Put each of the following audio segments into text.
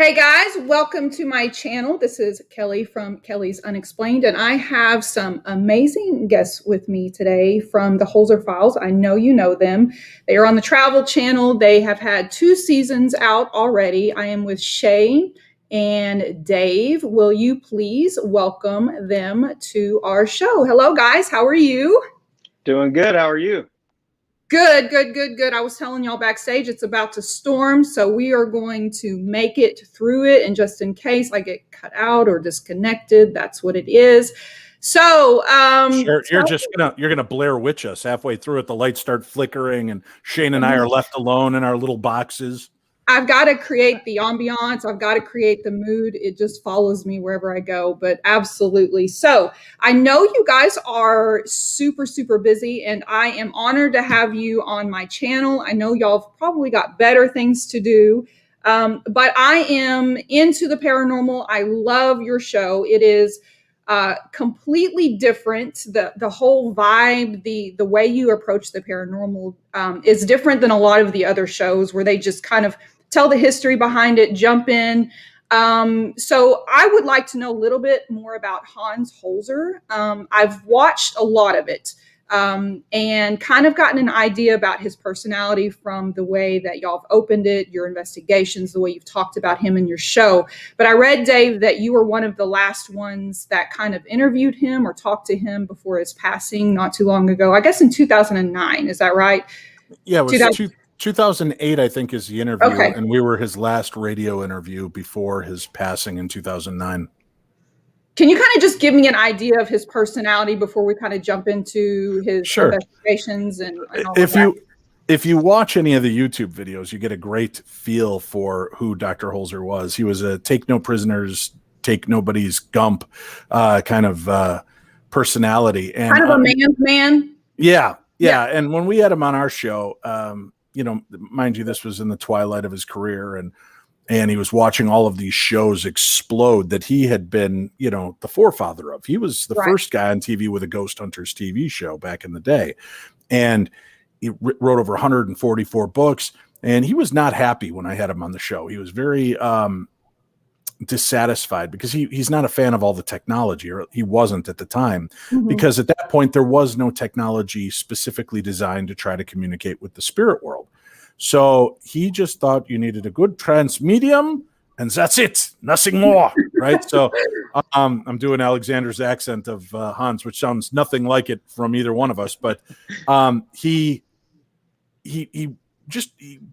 Hey guys, welcome to my channel. This is Kelly from Kelly's Unexplained, and I have some amazing guests with me today from the Holzer Files. I know you know them. They are on the Travel Channel. They have had 2 seasons out already. I am with Shay and Dave. Will you please welcome them to our show? Hello guys, how are you? Doing good. How are you? Good. I was telling y'all backstage, it's about to storm, so we are going to make it through it. And just in case I get cut out or disconnected, that's what it is. So, you're gonna Blair Witch us halfway through it. The lights start flickering, and Shane and I are left alone in our little boxes. I've got to create the ambiance. I've got to create the mood. It just follows me wherever I go, but absolutely. So I know you guys are super busy, and I am honored to have you on my channel. I know y'all have probably got better things to do, but I am into the paranormal. I love your show. It is completely different. The whole vibe, the way you approach the paranormal is different than a lot of the other shows where they just kind of tell the history behind it, jump in. So I would like to know a little bit more about Hans Holzer. I've watched a lot of it and kind of gotten an idea about his personality from the way that y'all have opened it, your investigations, the way you've talked about him in your show. But I read, Dave, that you were one of the last ones that kind of interviewed him or talked to him before his passing not too long ago, I guess in 2009. Is that right? Yeah, it was 2008, I think, is the interview, okay. And we were his last radio interview before his passing in 2009. Can you kind of just give me an idea of his personality before we kind of jump into his investigations and all of that? If you watch any of the YouTube videos, you get a great feel for who Dr. Holzer was. He was a take no prisoners, take nobody's Gump kind of personality, and kind of a man's man. Yeah. And when we had him on our show, mind you, this was in the twilight of his career, and he was watching all of these shows explode that he had been, the forefather of. He was the first guy on TV with a Ghost Hunters TV show back in the day. And he wrote over 144 books, and he was not happy when I had him on the show. He was very dissatisfied because he's not a fan of all the technology, or he wasn't at the time, because at that point there was no technology specifically designed to try to communicate with the spirit world. So he just thought you needed a good transmedium, and that's it, nothing more, right? So I'm doing Alexander's accent of Hans, which sounds nothing like it from either one of us, but he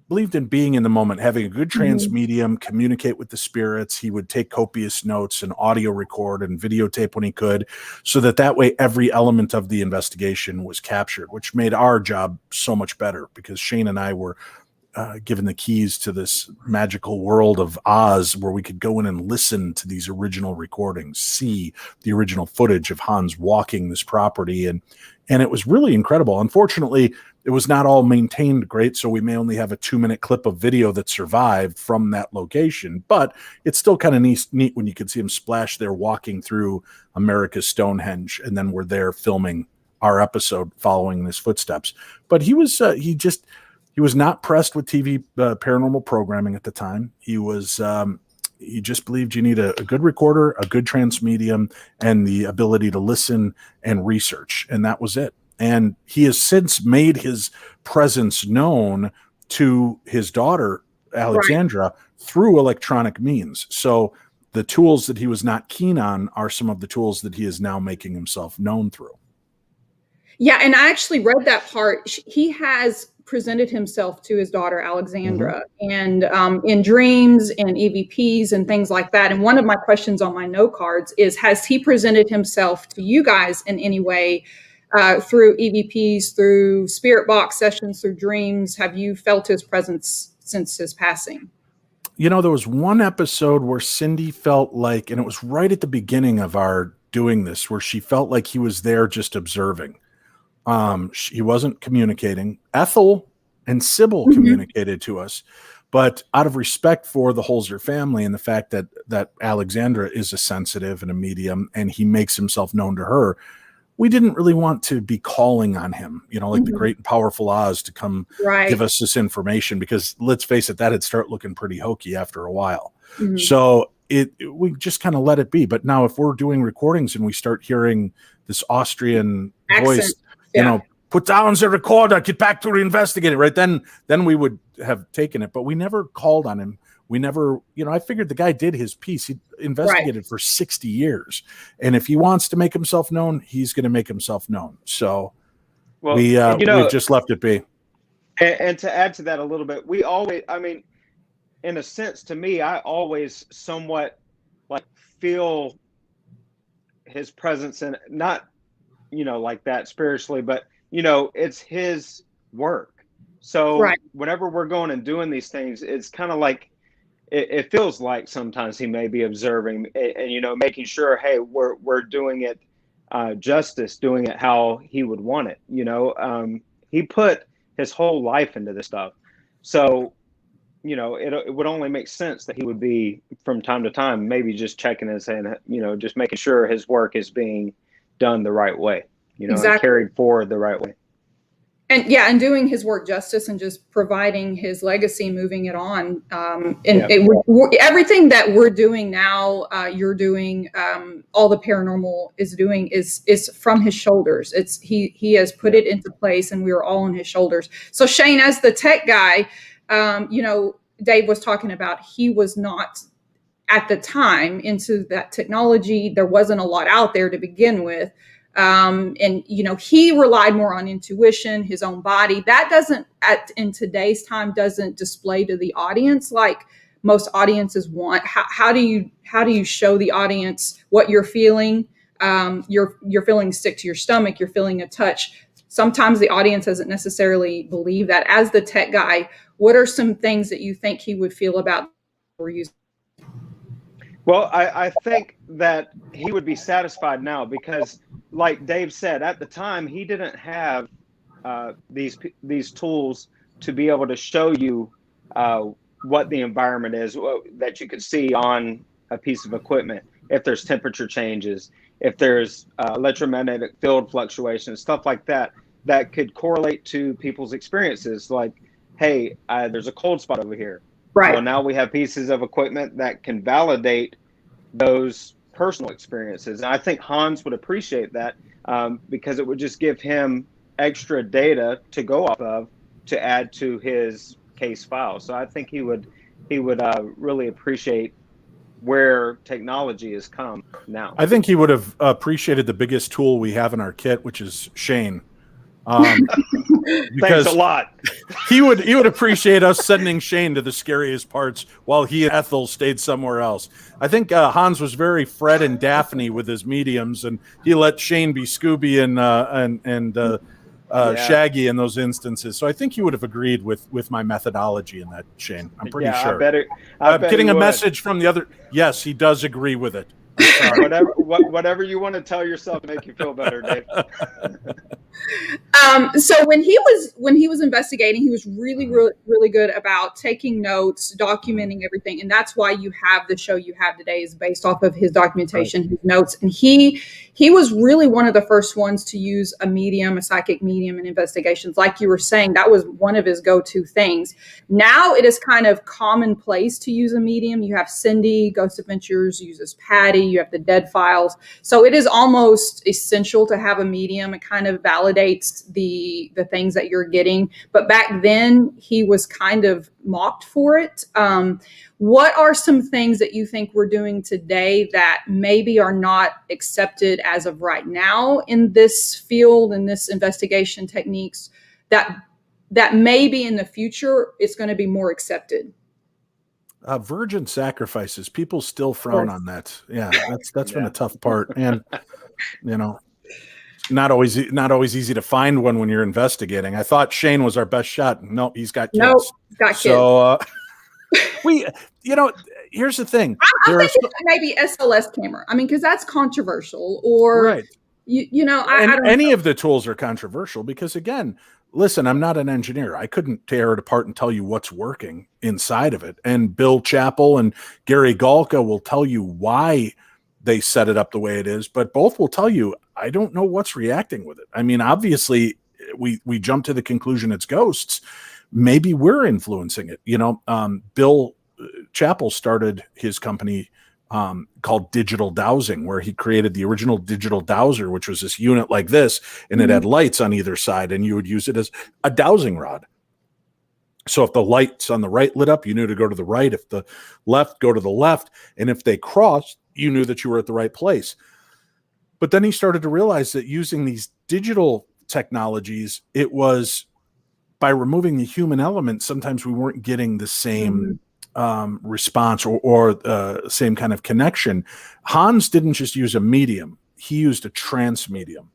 believed in being in the moment, having a good transmedium, communicate with the spirits. He would take copious notes and audio record and videotape when he could, so that way every element of the investigation was captured, which made our job so much better, because Shane and I were given the keys to this magical world of Oz, where we could go in and listen to these original recordings, see the original footage of Hans walking this property. And it was really incredible. Unfortunately, it was not all maintained great, so we may only have a 2-minute clip of video that survived from that location, but it's still kind of neat when you can see him splash there walking through America's Stonehenge, and then we're there filming our episode following his footsteps. But he was he was not pressed with TV paranormal programming at the time. He just believed you need a good recorder, a good transmedium, and the ability to listen and research, and that was it. And he has since made his presence known to his daughter, Alexandra, through electronic means. So the tools that he was not keen on are some of the tools that he is now making himself known through. Yeah, and I actually read that part. He has presented himself to his daughter, Alexandra, and in dreams and EVPs and things like that. And one of my questions on my note cards is, has he presented himself to you guys in any way? Through EVPs, through spirit box sessions, through dreams? Have you felt his presence since his passing? There was one episode where Cindy felt like, and it was right at the beginning of our doing this, where she felt like he was there just observing. He wasn't communicating. Ethel and Sybil communicated to us, but out of respect for the Holzer family and the fact that Alexandra is a sensitive and a medium, and he makes himself known to her, we didn't really want to be calling on him, like the great and powerful Oz to come give us this information, because let's face it, that'd start looking pretty hokey after a while. So we just kind of let it be. But now if we're doing recordings and we start hearing this Austrian voice, put down the recorder, get back to the investigator, right? Then we would have taken it, but we never called on him. We never, I figured the guy did his piece. He investigated for 60 years. And if he wants to make himself known, he's going to make himself known. So we've just left it be. And to add to that a little bit, we always, in a sense, to me, I always somewhat like feel his presence, and not, like that spiritually, but, it's his work. So whenever we're going and doing these things, it's kind of like, it feels like sometimes he may be observing and, making sure, hey, we're doing it justice, doing it how he would want it. He put his whole life into this stuff. So, it would only make sense that he would be, from time to time, maybe just checking and saying, just making sure his work is being done the right way, and carried forward the right way. And doing his work justice, and just providing his legacy, moving it on. Everything that we're doing now, you're doing, all the paranormal is doing is from his shoulders. It's he has put it into place, and we are all on his shoulders. So Shane, as the tech guy, Dave was talking about, he was not at the time into that technology. There wasn't a lot out there to begin with. And he relied more on intuition, his own body. That doesn't, in today's time, doesn't display to the audience like most audiences want. How do you show the audience what you're feeling? You're feeling sick to your stomach. You're feeling a touch. Sometimes the audience doesn't necessarily believe that. As the tech guy, what are some things that you think he would feel about we're using? Well, I think that he would be satisfied now, because, like Dave said, at the time he didn't have these tools to be able to show you what the environment is that you could see on a piece of equipment. If there's temperature changes, if there's electromagnetic field fluctuations, stuff like that, that could correlate to people's experiences. Like, hey, there's a cold spot over here. Right. Well, now we have pieces of equipment that can validate those personal experiences. And I think Hans would appreciate that, because it would just give him extra data to go off of to add to his case file. So I think he would really appreciate where technology has come now. I think he would have appreciated the biggest tool we have in our kit, which is Shane. Thanks a lot. He would appreciate us sending Shane to the scariest parts while he and Ethel stayed somewhere else. I think Hans was very Fred and Daphne with his mediums, and he let Shane be Scooby and Shaggy in those instances. So I think he would have agreed with my methodology in that, Shane. I'm pretty sure. I'm getting a message from the other. Yes, he does agree with it. Whatever you want to tell yourself to make you feel better, Dave. So when he was investigating, he was really, really, really good about taking notes, documenting everything, and that's why you have the show you have today is based off of his documentation, his notes, and he was really one of the first ones to use a psychic medium in investigations. Like you were saying, that was one of his go-to things. Now it is kind of commonplace to use a medium. You have Cindy, Ghost Adventures uses Patty, you have the Dead Files. So it is almost essential to have a medium. It kind of validates the things that you're getting. But back then he was kind of mocked for it. What are some things that you think we're doing today that maybe are not accepted as of right now in this field, in this investigation techniques, that maybe in the future it's going to be more accepted? Virgin sacrifices. People still frown on that. Yeah, that's been a tough part, and not always easy to find one when you're investigating. I thought Shane was our best shot. No, he's got kids. Nope, got kids. So here's the thing. I'm thinking maybe SLS camera. I mean, because that's controversial. Or right. I don't any know. of the tools are controversial because, again, listen, I'm not an engineer. I couldn't tear it apart and tell you what's working inside of it. And Bill Chappell and Gary Galka will tell you why they set it up the way it is, but both will tell you, I don't know what's reacting with it. I mean, obviously we jump to the conclusion it's ghosts. Maybe we're influencing it. Bill Chappell started his company called Digital Dowsing, where he created the original digital dowser, which was this unit like this, and it had lights on either side, and you would use it as a dowsing rod. So if the lights on the right lit up, you knew to go to the right. If the left, go to the left. And if they crossed, you knew that you were at the right place. But then he started to realize that using these digital technologies, it was by removing the human element, sometimes we weren't getting the same response or same kind of connection. Hans didn't just use a medium. He used a trance medium.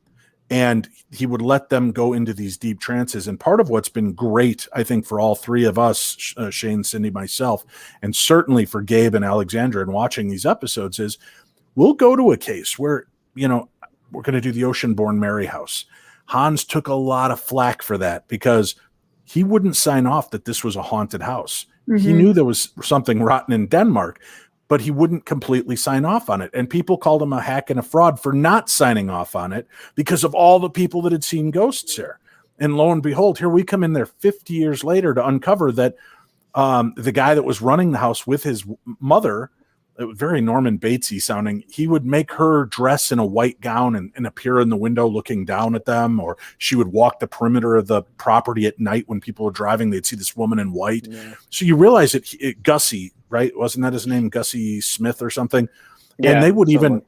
And he would let them go into these deep trances. And part of what's been great, I think, for all three of us, Shane, Cindy, myself, and certainly for Gabe and Alexandra in watching these episodes is we'll go to a case where, we're going to do the Ocean-born Mary house. Hans took a lot of flack for that because he wouldn't sign off that this was a haunted house. He knew there was something rotten in Denmark, but he wouldn't completely sign off on it. And people called him a hack and a fraud for not signing off on it because of all the people that had seen ghosts there. And lo and behold, here we come in there 50 years later to uncover that the guy that was running the house with his mother, very Norman Batesy sounding, he would make her dress in a white gown and appear in the window looking down at them, or she would walk the perimeter of the property at night when people were driving. They'd see this woman in white. Yeah. So you realize that Gussie, right? Wasn't that his name? Gussie Smith or something? Yeah, and they would even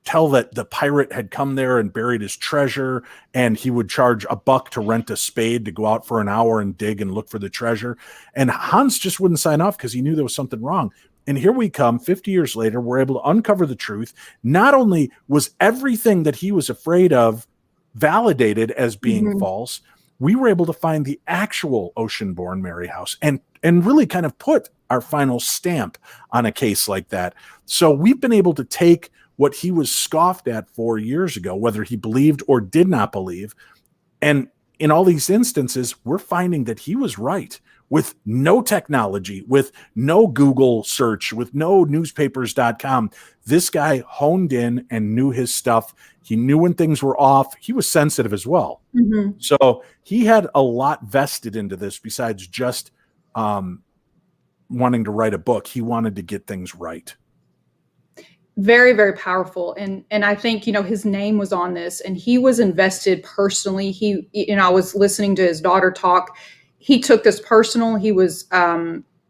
tell that the pirate had come there and buried his treasure, and he would charge $1 to rent a spade to go out for an hour and dig and look for the treasure. And Hans just wouldn't sign off because he knew there was something wrong. And here we come 50 years later, we're able to uncover the truth. Not only was everything that he was afraid of validated as being false, we were able to find the actual Ocean-born Mary house and really kind of put our final stamp on a case like that. So we've been able to take what he was scoffed at 4 years ago, whether he believed or did not believe. And in all these instances, we're finding that he was right. With no technology, with no Google search, with no newspapers.com, this guy honed in and knew his stuff. He knew when things were off. He was sensitive as well. So he had a lot vested into this besides just wanting to write a book. He wanted to get things right. Very, very powerful. And I think, his name was on this and he was invested personally. I was listening to his daughter talk. He took this personal. He was,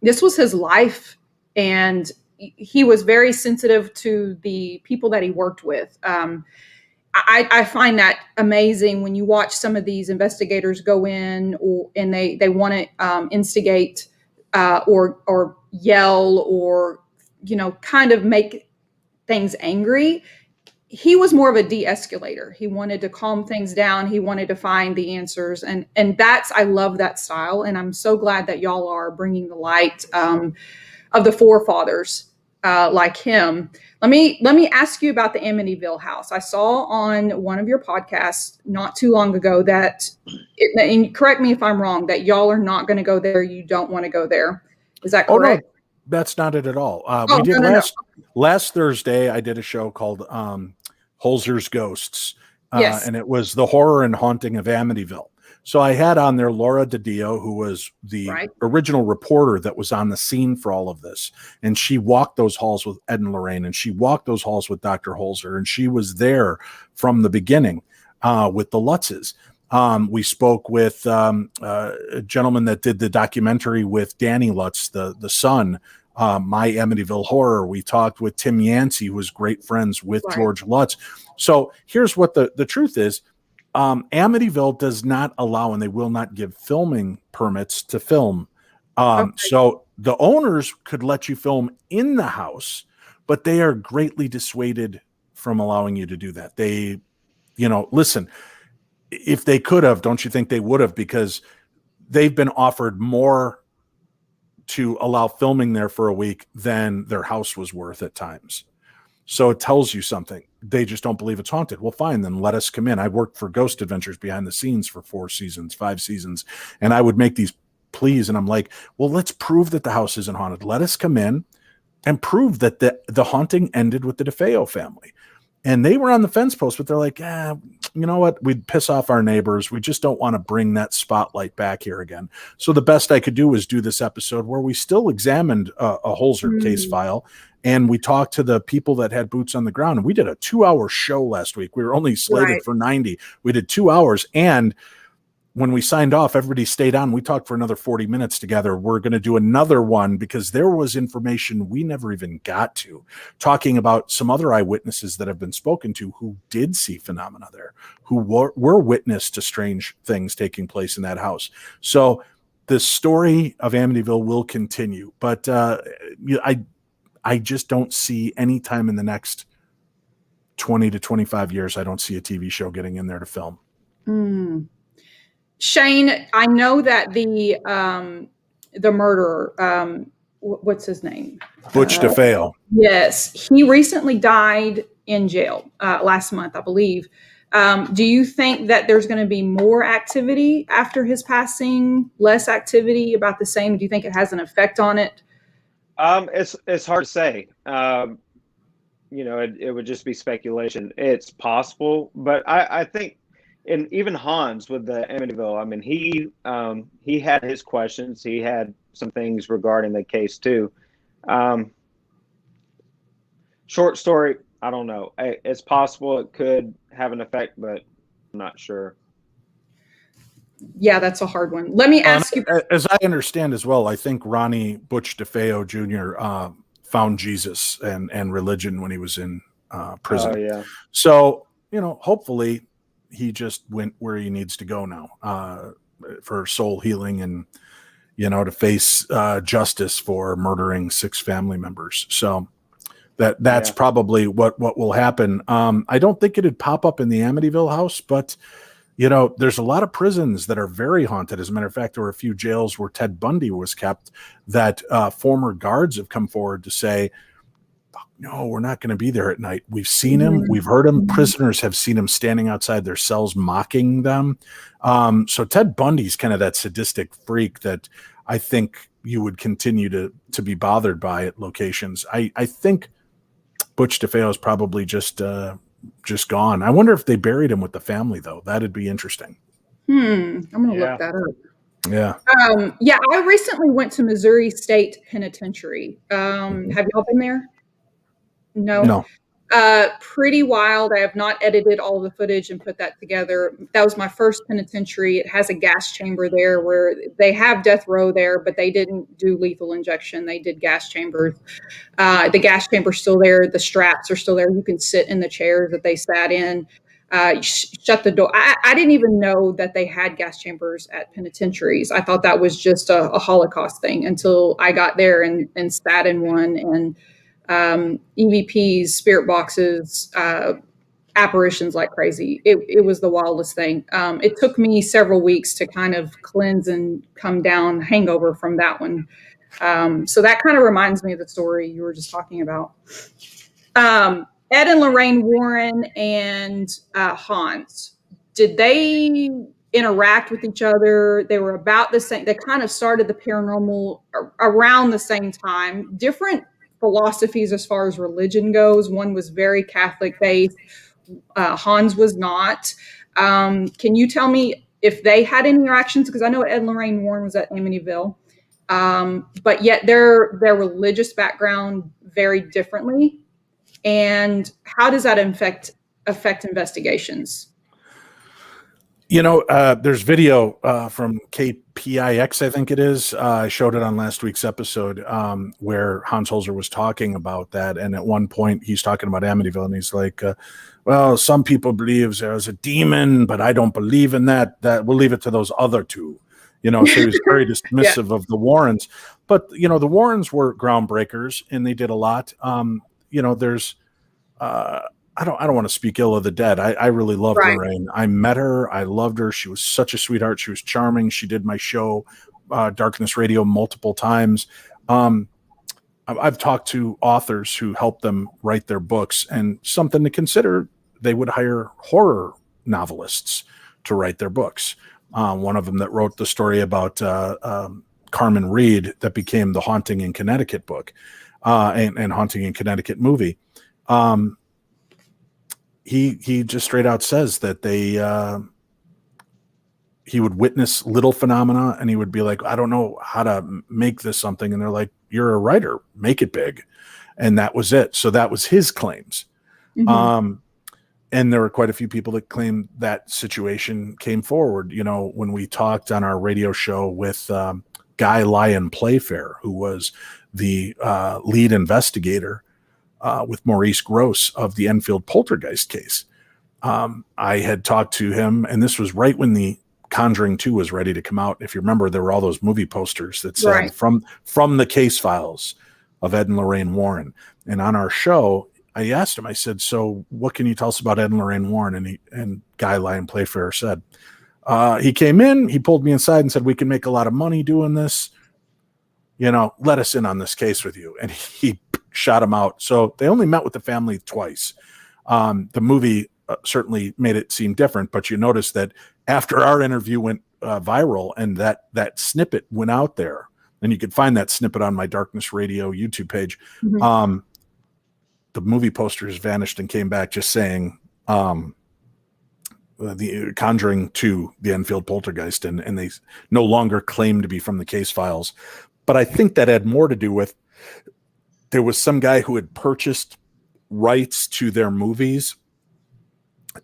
this was his life, and he was very sensitive to the people that he worked with. I find that amazing when you watch some of these investigators go in and they want to instigate or yell or, kind of make things angry. He was more of a de-escalator. He wanted to calm things down. He wanted to find the answers. And I love that style. And I'm so glad that y'all are bringing the light of the forefathers like him. Let me ask you about the Amityville house. I saw on one of your podcasts not too long ago that, and correct me if I'm wrong, that y'all are not going to go there. You don't want to go there. Is that correct? Oh, no. That's not it at all. We did last Thursday. I did a show called Holzer's Ghosts, and it was the horror and haunting of Amityville. So I had on there Laura DiDio, who was the original reporter that was on the scene for all of this, and she walked those halls with Ed and Lorraine, and she walked those halls with Dr. Holzer, and she was there from the beginning with the Lutzes. We spoke with a gentleman that did the documentary with Danny Lutz, the son, My Amityville Horror. We talked with Tim Yancey, who was great friends with George Lutz. So here's what the truth is. Amityville does not allow, and they will not give filming permits to film. So the owners could let you film in the house, but they are greatly dissuaded from allowing you to do that. They, listen, if they could have, don't you think they would have? Because they've been offered more to allow filming there for a week than their house was worth at times. So it tells you something. They just don't believe it's haunted. Well, fine, then let us come in. I worked for Ghost Adventures behind the scenes for 5 seasons, and I would make these pleas, and I'm like, well, let's prove that the house isn't haunted. Let us come in and prove that the haunting ended with the DeFeo family. And they were on the fence post, but they're like, you know what? We'd piss off our neighbors. We just don't want to bring that spotlight back here again. So the best I could do was do this episode where we still examined a Holzer case file, and we talked to the people that had boots on the ground. And we did a 2-hour show last week. We were only slated for 90. We did 2 hours. And when we signed off, everybody stayed on. We talked for another 40 minutes together. We're going to do another one because there was information we never even got to, talking about some other eyewitnesses that have been spoken to who did see phenomena there, who were witness to strange things taking place in that house. So the story of Amityville will continue, but I just don't see any time in the next 20 to 25 years, I don't see a TV show getting in there to film. Shane, I know that the murderer, what's his name? Butch DeFeo. Yes, he recently died in jail last month, I believe. Do you think that there's going to be more activity after his passing, less activity, about the same? Do you think it has an effect on it? It's hard to say. It would just be speculation. It's possible, but I think. And even Hans with the Amityville, I mean, he had his questions. He had some things regarding the case too. Short story, I don't know. It's possible it could have an effect, but I'm not sure. Yeah, that's a hard one. Let me ask you. As I understand as well, I think Ronnie Butch DeFeo Jr. Found Jesus and religion when he was in prison. Oh, yeah. So, hopefully he just went where he needs to go now for soul healing and, to face justice for murdering 6 family members. So that's probably what will happen. I don't think it'd pop up in the Amityville house, but, there's a lot of prisons that are very haunted. As a matter of fact, there were a few jails where Ted Bundy was kept that former guards have come forward to say, no, we're not going to be there at night. We've seen him. We've heard him. Prisoners have seen him standing outside their cells mocking them. So Ted Bundy's kind of that sadistic freak that I think you would continue to be bothered by at locations. I think Butch DeFeo is probably just gone. I wonder if they buried him with the family, though. That'd be interesting. I'm going to look that up. Yeah. I recently went to Missouri State Penitentiary. Have y'all been there? No. Pretty wild. I have not edited all the footage and put that together. That was my first penitentiary. It has a gas chamber there where they have death row there, but they didn't do lethal injection. They did gas chambers. The gas chamber's still there. The straps are still there. You can sit in the chairs that they sat in. Shut the door. I didn't even know that they had gas chambers at penitentiaries. I thought that was just a Holocaust thing until I got there and sat in one, and EVPs, spirit boxes, apparitions like crazy. It was the wildest thing. It took me several weeks to kind of cleanse and come down hangover from that one. So that kind of reminds me of the story you were just talking about. Ed and Lorraine Warren and Hans, did they interact with each other? They were about the same. They kind of started the paranormal around the same time. Different philosophies as far as religion goes. One was very Catholic based. Hans was not. Can you tell me if they had any interactions? Because I know Ed and Lorraine Warren was at Amityville, but yet their religious background varied differently. And how does that affect investigations? There's video from KPIX, I think it is. I showed it on last week's episode where Hans Holzer was talking about that. And at one point, he's talking about Amityville, and he's like, well, some people believe there's a demon, but I don't believe in that. That we'll leave it to those other two. So he was very dismissive of the Warrens. But, the Warrens were groundbreakers, and they did a lot. There's I don't want to speak ill of the dead. I really loved Lorraine. I met her. I loved her. She was such a sweetheart. She was charming. She did my show, Darkness Radio, multiple times. I've talked to authors who helped them write their books, and something to consider, they would hire horror novelists to write their books. One of them that wrote the story about Carmen Reed that became the Haunting in Connecticut book and Haunting in Connecticut movie. he just straight out says that he would witness little phenomena and he would be like, I don't know how to make this something. And they're like, you're a writer, make it big. And that was it. So that was his claims. Mm-hmm. And there were quite a few people that claimed that situation came forward. You know, when we talked on our radio show with Guy Lyon Playfair, who was the lead investigator with Maurice Grosse of the Enfield poltergeist case. I had talked to him, and this was right when the Conjuring 2 was ready to come out. If you remember, there were all those movie posters that said from the case files of Ed and Lorraine Warren. And on our show, I asked him, I said, so what can you tell us about Ed and Lorraine Warren? And Guy Lyon Playfair said, he came in, he pulled me inside and said, we can make a lot of money doing this. You know, let us in on this case with you. And he shot him out. So they only met with the family twice. The movie certainly made it seem different, but you notice that after our interview went viral and that snippet went out there, and you could find that snippet on my Darkness Radio YouTube page. Mm-hmm. The movie posters vanished and came back just saying the Conjuring 2, the Enfield poltergeist, and they no longer claim to be from the case files. But I think that had more to do with there was some guy who had purchased rights to their movies.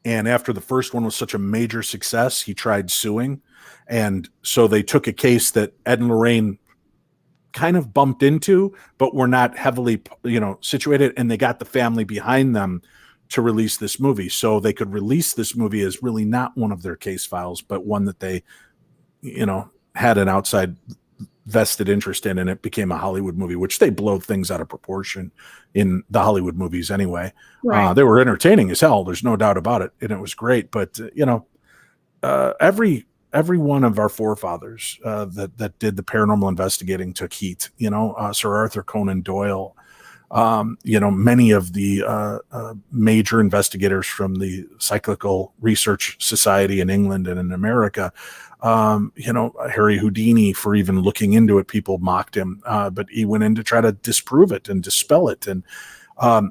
And after the first one was such a major success, he tried suing. And so they took a case that Ed and Lorraine kind of bumped into, but were not heavily, situated. And they got the family behind them to release this movie. So they could release this movie as really not one of their case files, but one that they, had an outside vested interest in, and it became a Hollywood movie, which they blow things out of proportion in the Hollywood movies anyway. Right. They were entertaining as hell. There's no doubt about it. And it was great. But, every one of our forefathers that did the paranormal investigating took heat, Sir Arthur Conan Doyle, many of the major investigators from the Psychical Research Society in England and in America, Harry Houdini, for even looking into it, people mocked him, but he went in to try to disprove it and dispel it. And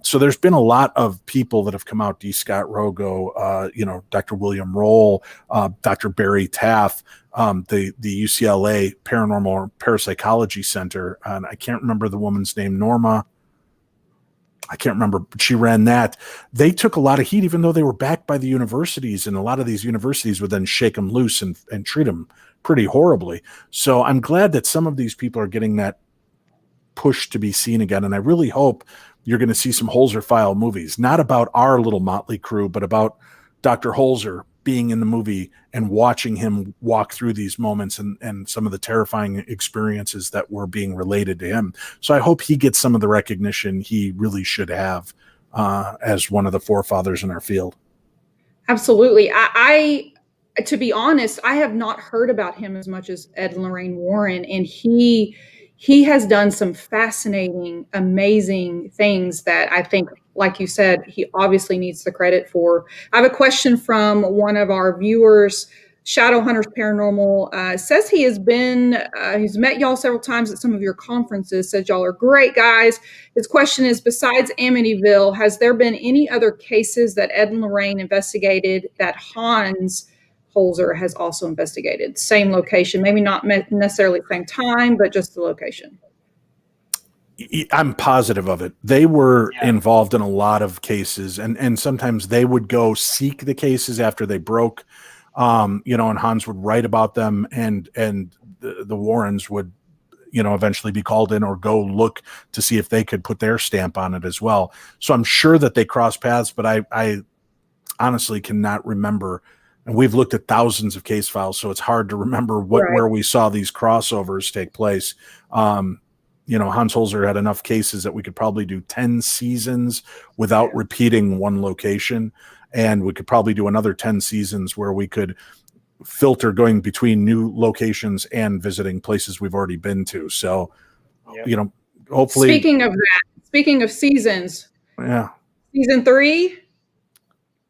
so there's been a lot of people that have come out, D. Scott Rogo, Dr. William Roll, Dr. Barry Taff, the UCLA Paranormal Parapsychology Center. And I can't remember the woman's name, Norma. I can't remember, but she ran that. They took a lot of heat, even though they were backed by the universities, and a lot of these universities would then shake them loose and treat them pretty horribly. So I'm glad that some of these people are getting that push to be seen again. And I really hope you're going to see some Holzer file movies, not about our little motley crew, but about Dr. Holzer being in the movie and watching him walk through these moments and some of the terrifying experiences that were being related to him. So I hope he gets some of the recognition he really should have as one of the forefathers in our field. Absolutely. I to be honest, I have not heard about him as much as Ed and Lorraine Warren, and he has done some fascinating, amazing things that I think, like you said, he obviously needs the credit for. I have a question from one of our viewers. Shadow Hunters Paranormal says he has he's met y'all several times at some of your conferences, says y'all are great guys. His question is, besides Amityville, has there been any other cases that Ed and Lorraine investigated that Hans Holzer has also investigated? Same location, maybe not necessarily same time, but just the location. I'm positive of it. They were involved in a lot of cases, and sometimes they would go seek the cases after they broke, and Hans would write about them, and the Warrens would, eventually be called in or go look to see if they could put their stamp on it as well. So I'm sure that they cross paths, but I honestly cannot remember. And we've looked at thousands of case files, so it's hard to remember where we saw these crossovers take place. Hans Holzer had enough cases that we could probably do 10 seasons without repeating one location. And we could probably do another 10 seasons where we could filter going between new locations and visiting places we've already been to. So, hopefully. Speaking of seasons. Yeah. Season 3.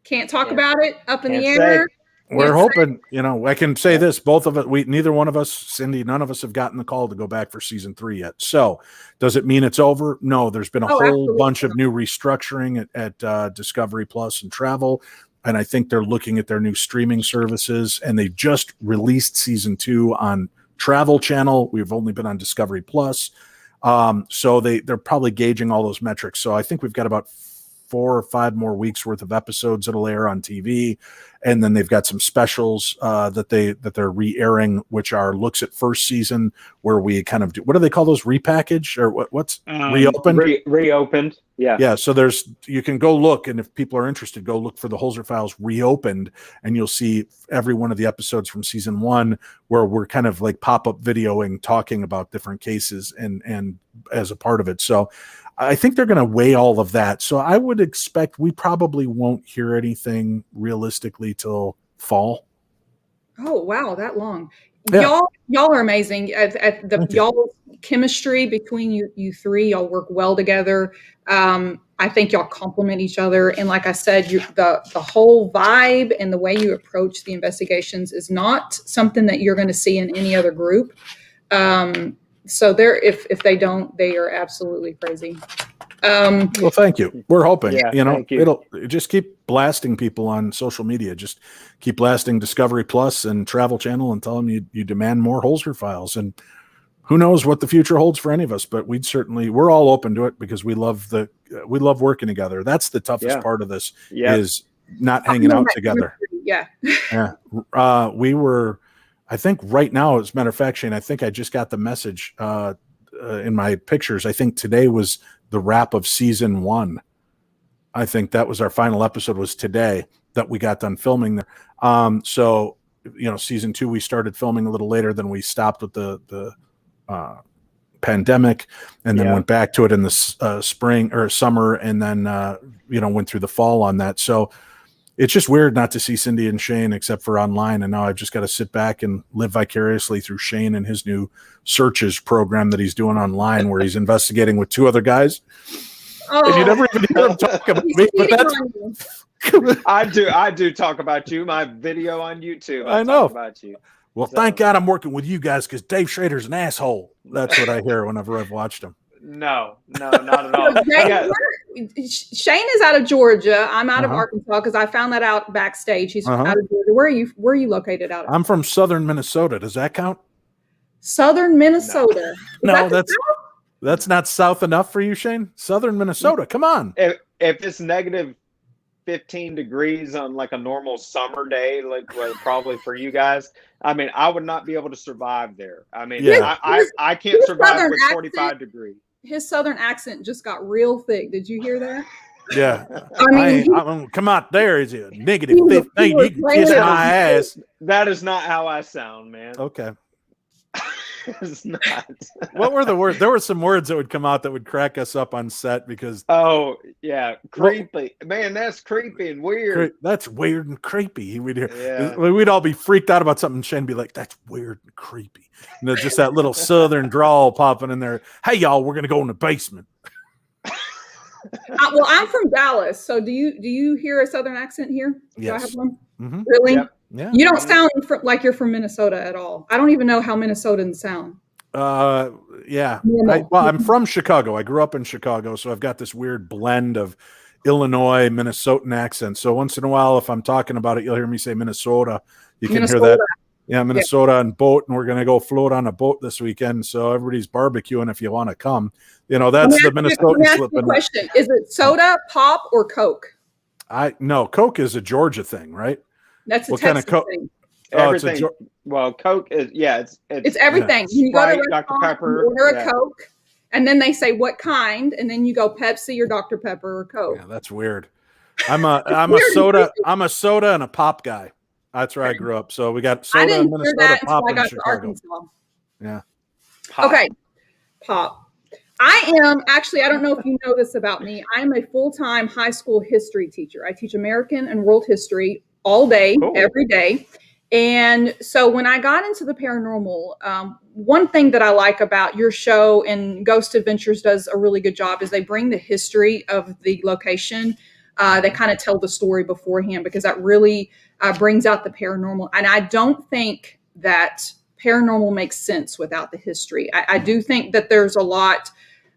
Can't talk about it. Up in the air. We're hoping, I can say this, both of it, neither one of us, Cindy, none of us have gotten the call to go back for season 3 yet. So does it mean it's over? No, there's been a whole bunch of new restructuring at Discovery Plus and Travel. And I think they're looking at their new streaming services, and they just released season 2 on Travel Channel. We've only been on Discovery Plus. So they're probably gauging all those metrics. So I think we've got about 4 or 5 more weeks worth of episodes that'll air on TV. And then they've got some specials that they're re-airing, which are looks at first season, where we kind of do, what do they call those, repackaged or what's reopened? Reopened. Yeah. Yeah. So you can go look, and if people are interested, go look for the Holzer Files Reopened, and you'll see every one of the episodes from season 1 where we're kind of like pop-up videoing, talking about different cases and as a part of it. So I think they're going to weigh all of that. So I would expect we probably won't hear anything realistically till fall. Oh, wow. That long. Yeah. Y'all are amazing. Y'all chemistry between you three, y'all work well together. I think y'all complement each other. And like I said, the whole vibe and the way you approach the investigations is not something that you're going to see in any other group. So if they don't, they are absolutely crazy. Well, thank you. We're hoping, thank you. It'll just keep blasting people on social media. Just keep blasting Discovery Plus and Travel Channel and tell them you demand more Holzer Files. And who knows what the future holds for any of us, but we're all open to it because we love working together. That's the toughest part of this is not hanging out together. Yeah. Yeah. We were, I think right now, as a matter of fact, Shane, I think I just got the message in my pictures. I think today was the wrap of season 1. I think that was our final episode, was today that we got done filming there. So, season 2, we started filming a little later than we stopped with the pandemic, and then went back to it in the spring or summer, and then, went through the fall on that. So it's just weird not to see Cindy and Shane except for online. And now I've just got to sit back and live vicariously through Shane and his new searches program that he's doing online, where he's investigating with 2 other guys. Oh. And you never even hear him talk about me, but that's I do talk about you. My video on YouTube. I know talk about you. Well, thank God I'm working with you guys, because Dave Schrader's an asshole. That's what I hear whenever I've watched him. No, not at all. Shane is out of Georgia. I'm out of Arkansas, because I found that out backstage. He's out of Georgia. Where are you located out of? I'm from southern Minnesota. Does that count? Southern Minnesota. No, that's not south enough for you, Shane. Southern Minnesota. Come on. If it's negative 15 degrees on like a normal summer day, probably for you guys, I mean, I would not be able to survive there. I mean, I can't survive with 45 degrees. His southern accent just got real thick. Did you hear that? Yeah. I mean, come out there. Is it negative 15? You can kiss my ass. That is not how I sound, man. Okay. It's not. What were the words? There were some words that would come out that would crack us up on set because. Oh yeah, creepy, man. That's creepy and weird. That's weird and creepy. We'd all be freaked out about something. Shane would be like, "That's weird and creepy." And there's just that little southern drawl popping in there. Hey y'all, we're gonna go in the basement. Well, I'm from Dallas, so do you hear a southern accent here? Yes. Do I have one? Mm-hmm. Really? Yep. Yeah. You don't sound like you're from Minnesota at all. I don't even know how Minnesotans sound. Yeah. I'm from Chicago. I grew up in Chicago, so I've got this weird blend of Illinois, Minnesotan accent. So once in a while, if I'm talking about it, you'll hear me say Minnesota. You can hear that. Yeah, Minnesota and boat, and we're going to go float on a boat this weekend. So everybody's barbecuing if you want to come. That's the Minnesotan slipping. Question: is it soda, pop, or Coke? No, Coke is a Georgia thing, right? That's a Texas thing. Everything. Well, Coke is it's everything. Yeah. You go to a Dr. Pepper, order a Coke, and then they say what kind, and then you go Pepsi or Dr. Pepper or Coke. Yeah, that's weird. I'm a soda. I'm a soda and a pop guy. That's where I grew up. So we got soda in Minnesota, pop in Chicago. Yeah. Pop. Okay, pop. I am actually, I don't know if you know this about me. I'm a full-time high school history teacher. I teach American and world history all day, every day. And so when I got into the paranormal, one thing that I like about your show, and Ghost Adventures does a really good job, is they bring the history of the location that kind of tell the story beforehand, because that really brings out the paranormal. And I don't think that paranormal makes sense without the history. I do think that there's a lot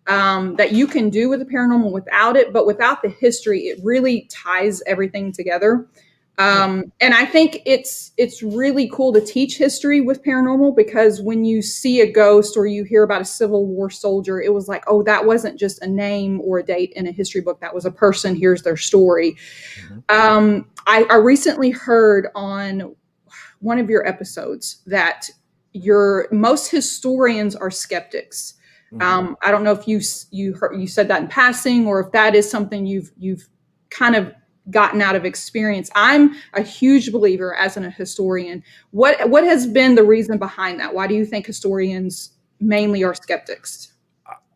that you can do with the paranormal without it, but without the history, it really ties everything together. And I think it's really cool to teach history with paranormal, because when you see a ghost or you hear about a Civil War soldier, it was like, oh, that wasn't just a name or a date in a history book. That was a person. Here's their story. I recently heard on one of your episodes that most historians are skeptics. I don't know if you said that in passing, or if that is something you've kind of gotten out of experience. I'm a huge believer as a historian. What has been the reason behind that? Why do you think historians mainly are skeptics?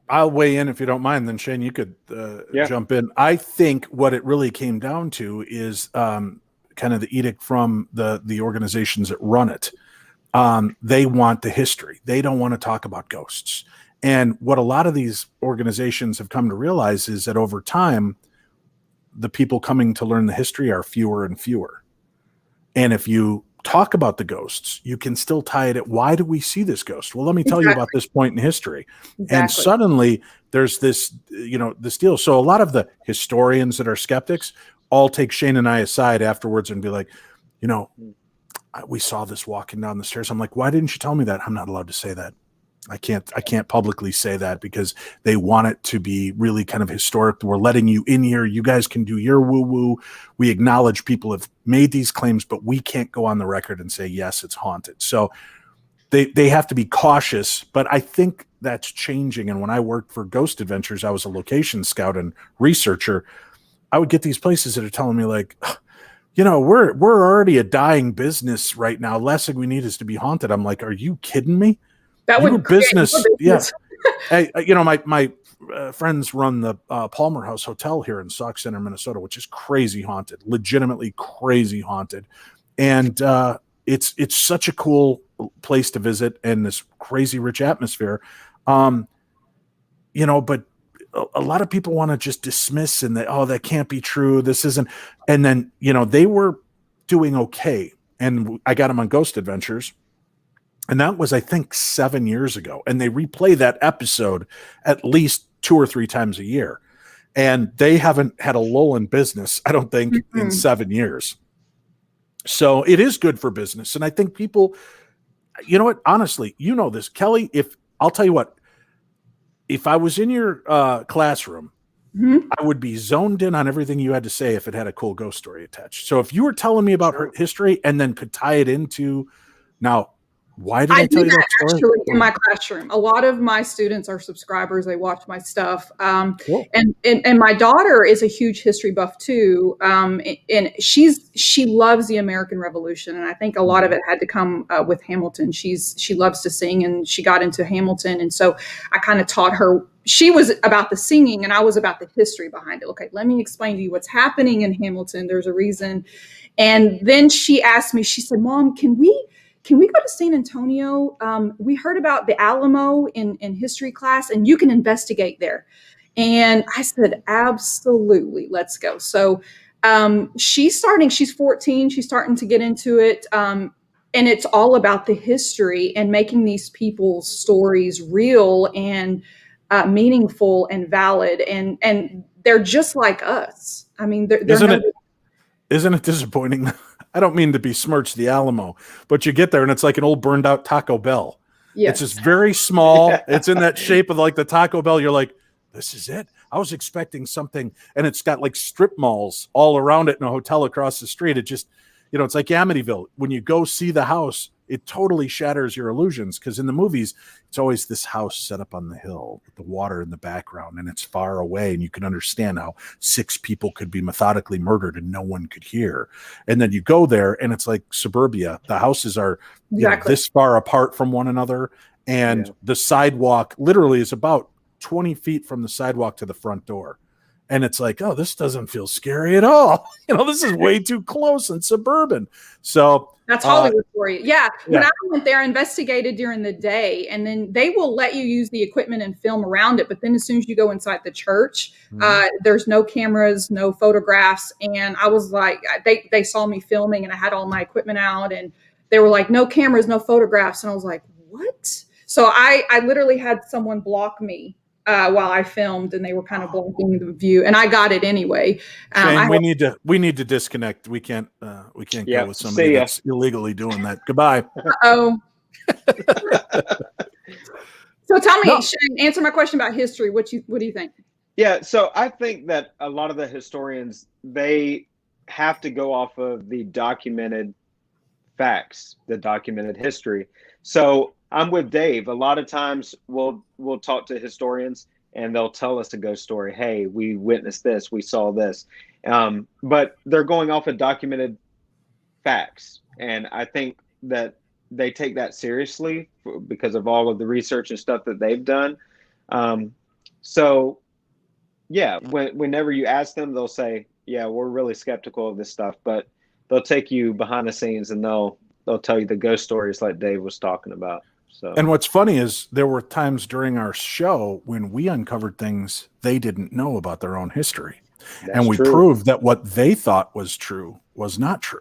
I'll weigh in if you don't mind. Then Shane, you could jump in. I think what it really came down to is kind of the edict from the organizations that run it. They want the history. They don't want to talk about ghosts. And what a lot of these organizations have come to realize is that over time, the people coming to learn the history are fewer and fewer. And if you talk about the ghosts, you can still tie it at, why do we see this ghost? Well, let me tell you about this point in history. And suddenly there's this, this deal. So a lot of the historians that are skeptics all take Shane and I aside afterwards and be like, we saw this walking down the stairs. I'm like, why didn't you tell me that? I'm not allowed to say that. I can't publicly say that, because they want it to be really kind of historic. We're letting you in here. You guys can do your woo-woo. We acknowledge people have made these claims, but we can't go on the record and say, yes, it's haunted. So they have to be cautious, but I think that's changing. And when I worked for Ghost Adventures, I was a location scout and researcher. I would get these places that are telling me like, we're already a dying business right now. Last thing we need is to be haunted. I'm like, are you kidding me? That would business. Yeah. Hey, my friends run the Palmer House Hotel here in Sauk Center, Minnesota, which is crazy haunted, legitimately crazy haunted. And it's such a cool place to visit, and this crazy rich atmosphere. But a lot of people want to just dismiss and that can't be true. This isn't. And then, they were doing okay. And I got them on Ghost Adventures. And that was, I think, 7 years ago. And they replay that episode at least 2 or 3 times a year. And they haven't had a lull in business, I don't think, in 7 years. So it is good for business. And I think people, honestly, this, Kelly, I'll tell you what, if I was in your classroom, I would be zoned in on everything you had to say if it had a cool ghost story attached. So if you were telling me about her history and then could tie it into now, why did I tell you that story? Actually, in my classroom, a lot of my students are subscribers. They watch my stuff. Cool. And my daughter is a huge history buff too. And she loves the American Revolution. And I think a lot of it had to come with Hamilton. She loves to sing, and she got into Hamilton. And so I kind of taught her. She was about the singing and I was about the history behind it. Okay, let me explain to you what's happening in Hamilton. There's a reason. And then she asked me, she said, Mom, can we go to San Antonio? We heard about the Alamo in history class, and you can investigate there. And I said, absolutely, let's go. So she's 14, she's starting to get into it. And it's all about the history and making these people's stories real and meaningful and valid. And they're just like us. I mean, isn't it disappointing? I don't mean to besmirch the Alamo, but you get there and it's like an old burned out Taco Bell. Yes. It's just very small. It's in that shape of like the Taco Bell. You're like, this is it. I was expecting something, and it's got like strip malls all around it and a hotel across the street. It just, it's like Amityville. When you go see the house, it totally shatters your illusions, because in the movies, it's always this house set up on the hill with the water in the background, and it's far away, and you can understand how 6 people could be methodically murdered and no one could hear. And then you go there, and it's like suburbia. The houses are this far apart from one another, and the sidewalk literally is about 20 feet from the sidewalk to the front door. And it's like, oh, this doesn't feel scary at all. This is way too close and suburban. So that's Hollywood for you. Yeah. When I went there, I investigated during the day, and then they will let you use the equipment and film around it. But then as soon as you go inside the church, there's no cameras, no photographs. And I was like, they saw me filming and I had all my equipment out, and they were like, no cameras, no photographs. And I was like, what? So I literally had someone block me while I filmed, and they were kind of blocking the view, and I got it anyway. Shane, we need to disconnect. We can't go with somebody that's illegally doing that. Goodbye. Oh. So tell me, Shane, answer my question about history. What do you think? Yeah, so I think that a lot of the historians, they have to go off of the documented facts, the documented history. So I'm with Dave. A lot of times we'll talk to historians and they'll tell us a ghost story. Hey, we witnessed this, we saw this. But they're going off of documented facts. And I think that they take that seriously because of all of the research and stuff that they've done. So yeah, whenever you ask them, they'll say, yeah, we're really skeptical of this stuff, but they'll take you behind the scenes and they'll tell you the ghost stories like Dave was talking about. So, and what's funny is there were times during our show when we uncovered things they didn't know about their own history. And we proved that what they thought was true was not true.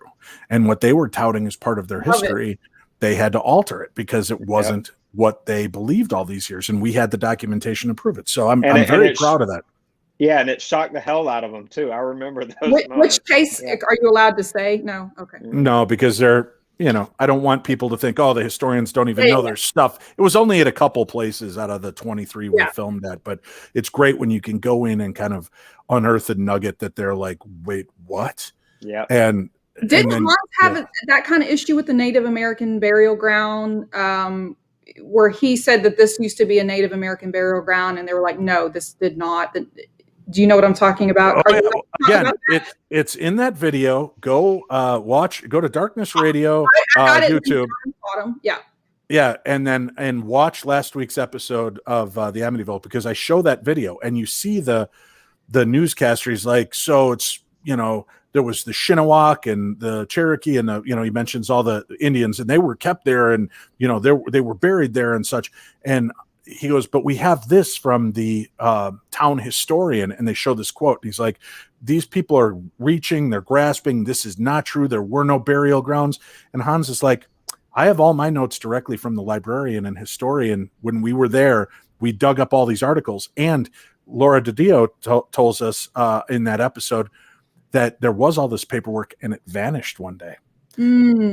And what they were touting as part of their history, they had to alter it because it wasn't what they believed all these years. And we had the documentation to prove it. So I'm very proud of that. Yeah, and it shocked the hell out of them too. I remember those. Which case are you allowed to say? No, okay. No, because they're, I don't want people to think, oh, the historians don't even know their stuff. It was only at a couple places out of the 23 we filmed at, but it's great when you can go in and kind of unearth a nugget that they're like, wait, what? Yeah. And didn't Hans have that kind of issue with the Native American burial ground? Where he said that this used to be a Native American burial ground, and they were like, no, this did not. Do you know what I'm talking about? Again, it's in that video. Go go to Darkness Radio, YouTube. Yeah, and watch last week's episode of the Amityville, because I show that video and you see the newscaster. He's like, so it's, there was the Shinnewack and the Cherokee and he mentions all the Indians, and they were kept there, and they were buried there and such. And he goes, but we have this from the town historian, and they show this quote. He's like, these people are reaching, they're grasping. This is not true. There were no burial grounds. And Hans is like, I have all my notes directly from the librarian and historian. When we were there, we dug up all these articles. And Laura DiDio tells us in that episode that there was all this paperwork and it vanished one day.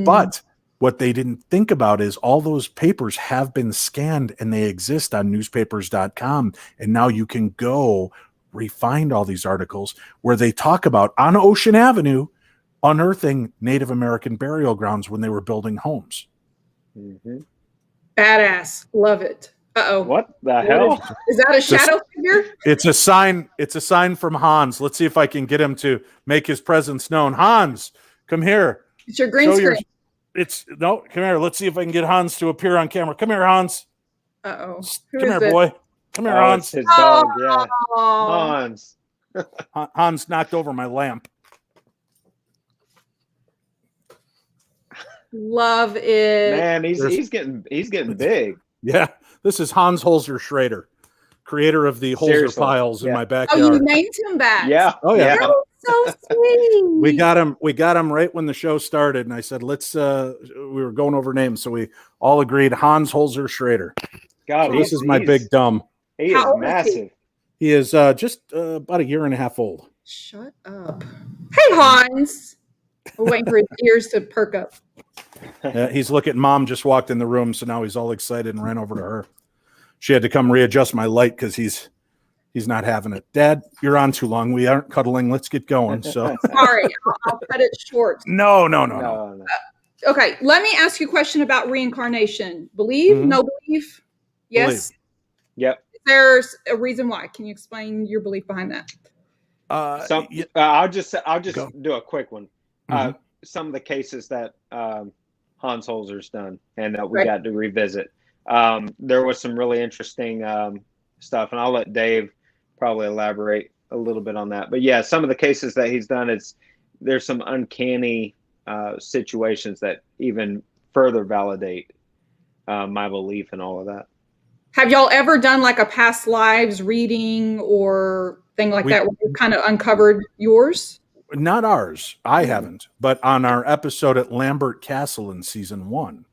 But what they didn't think about is all those papers have been scanned and they exist on newspapers.com. And now you can go refind all these articles where they talk about, on Ocean Avenue, unearthing Native American burial grounds when they were building homes. Badass. Love it. Uh-oh. What the hell? Is that a shadow figure? It's a sign. It's a sign from Hans. Let's see if I can get him to make his presence known. Hans, come here. It's your green screen. Come here. Let's see if I can get Hans to appear on camera. Come here, Hans. Uh-oh. Come here, boy. Come here, Hans. It's his dog, yeah. Hans. Hans knocked over my lamp. Love it. Man, he's getting big. Yeah. This is Hans Holzer Schrader, creator of the Holzer files in my backyard. Oh, you named him that? Yeah. Oh, yeah. That was so sweet. We got him right when the show started, and I said, we were going over names, so we all agreed Hans Holzer Schrader. God, this is my big dumb. He is massive. He is just about a year and a half old. Shut up. Hey, Hans. We're waiting for his ears to perk up. He's looking. Mom just walked in the room, so now he's all excited and ran over to her. She had to come readjust my light because he's not having it. Dad, you're on too long. We aren't cuddling. Let's get going. So sorry, I'll cut it short. No. Okay, let me ask you a question about reincarnation. Believe? Mm-hmm. No belief? Yes. Believe. Yep. There's a reason why. Can you explain your belief behind that? I'll just do a quick one. Mm-hmm. Some of the cases that Hans Holzer's done and that we got to revisit. There was some really interesting stuff, and I'll let Dave probably elaborate a little bit on that. But yeah, some of the cases that he's done, there's some uncanny situations that even further validate my belief in all of that. Have y'all ever done like a past lives reading or thing like that where you kind of uncovered yours? Not ours. I haven't. But on our episode at Lambert Castle in season 1,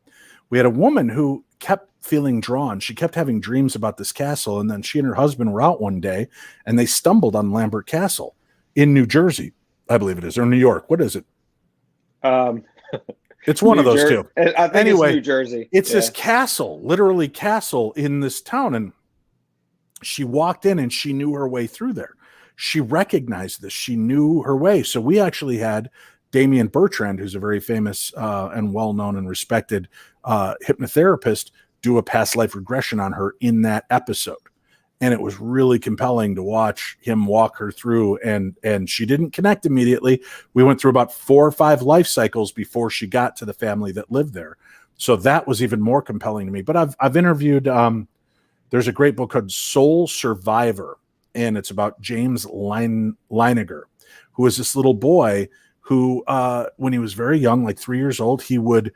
we had a woman who kept feeling drawn. She kept having dreams about this castle. And then she and her husband were out one day and they stumbled on Lambert Castle in New Jersey, I believe it is, or New York. What is it? It's one of those two. I think it's New Jersey. It's this castle, literally castle in this town. And she walked in and she knew her way through there. She recognized this. She knew her way. So we actually had Damian Bertrand, who's a very famous and well-known and respected hypnotherapist, do a past life regression on her in that episode. And it was really compelling to watch him walk her through. And she didn't connect immediately. We went through about 4 or 5 life cycles before she got to the family that lived there. So that was even more compelling to me. But I've interviewed, there's a great book called Soul Survivor. And it's about James Leiniger, who was this little boy who, when he was very young, like 3 years old, he would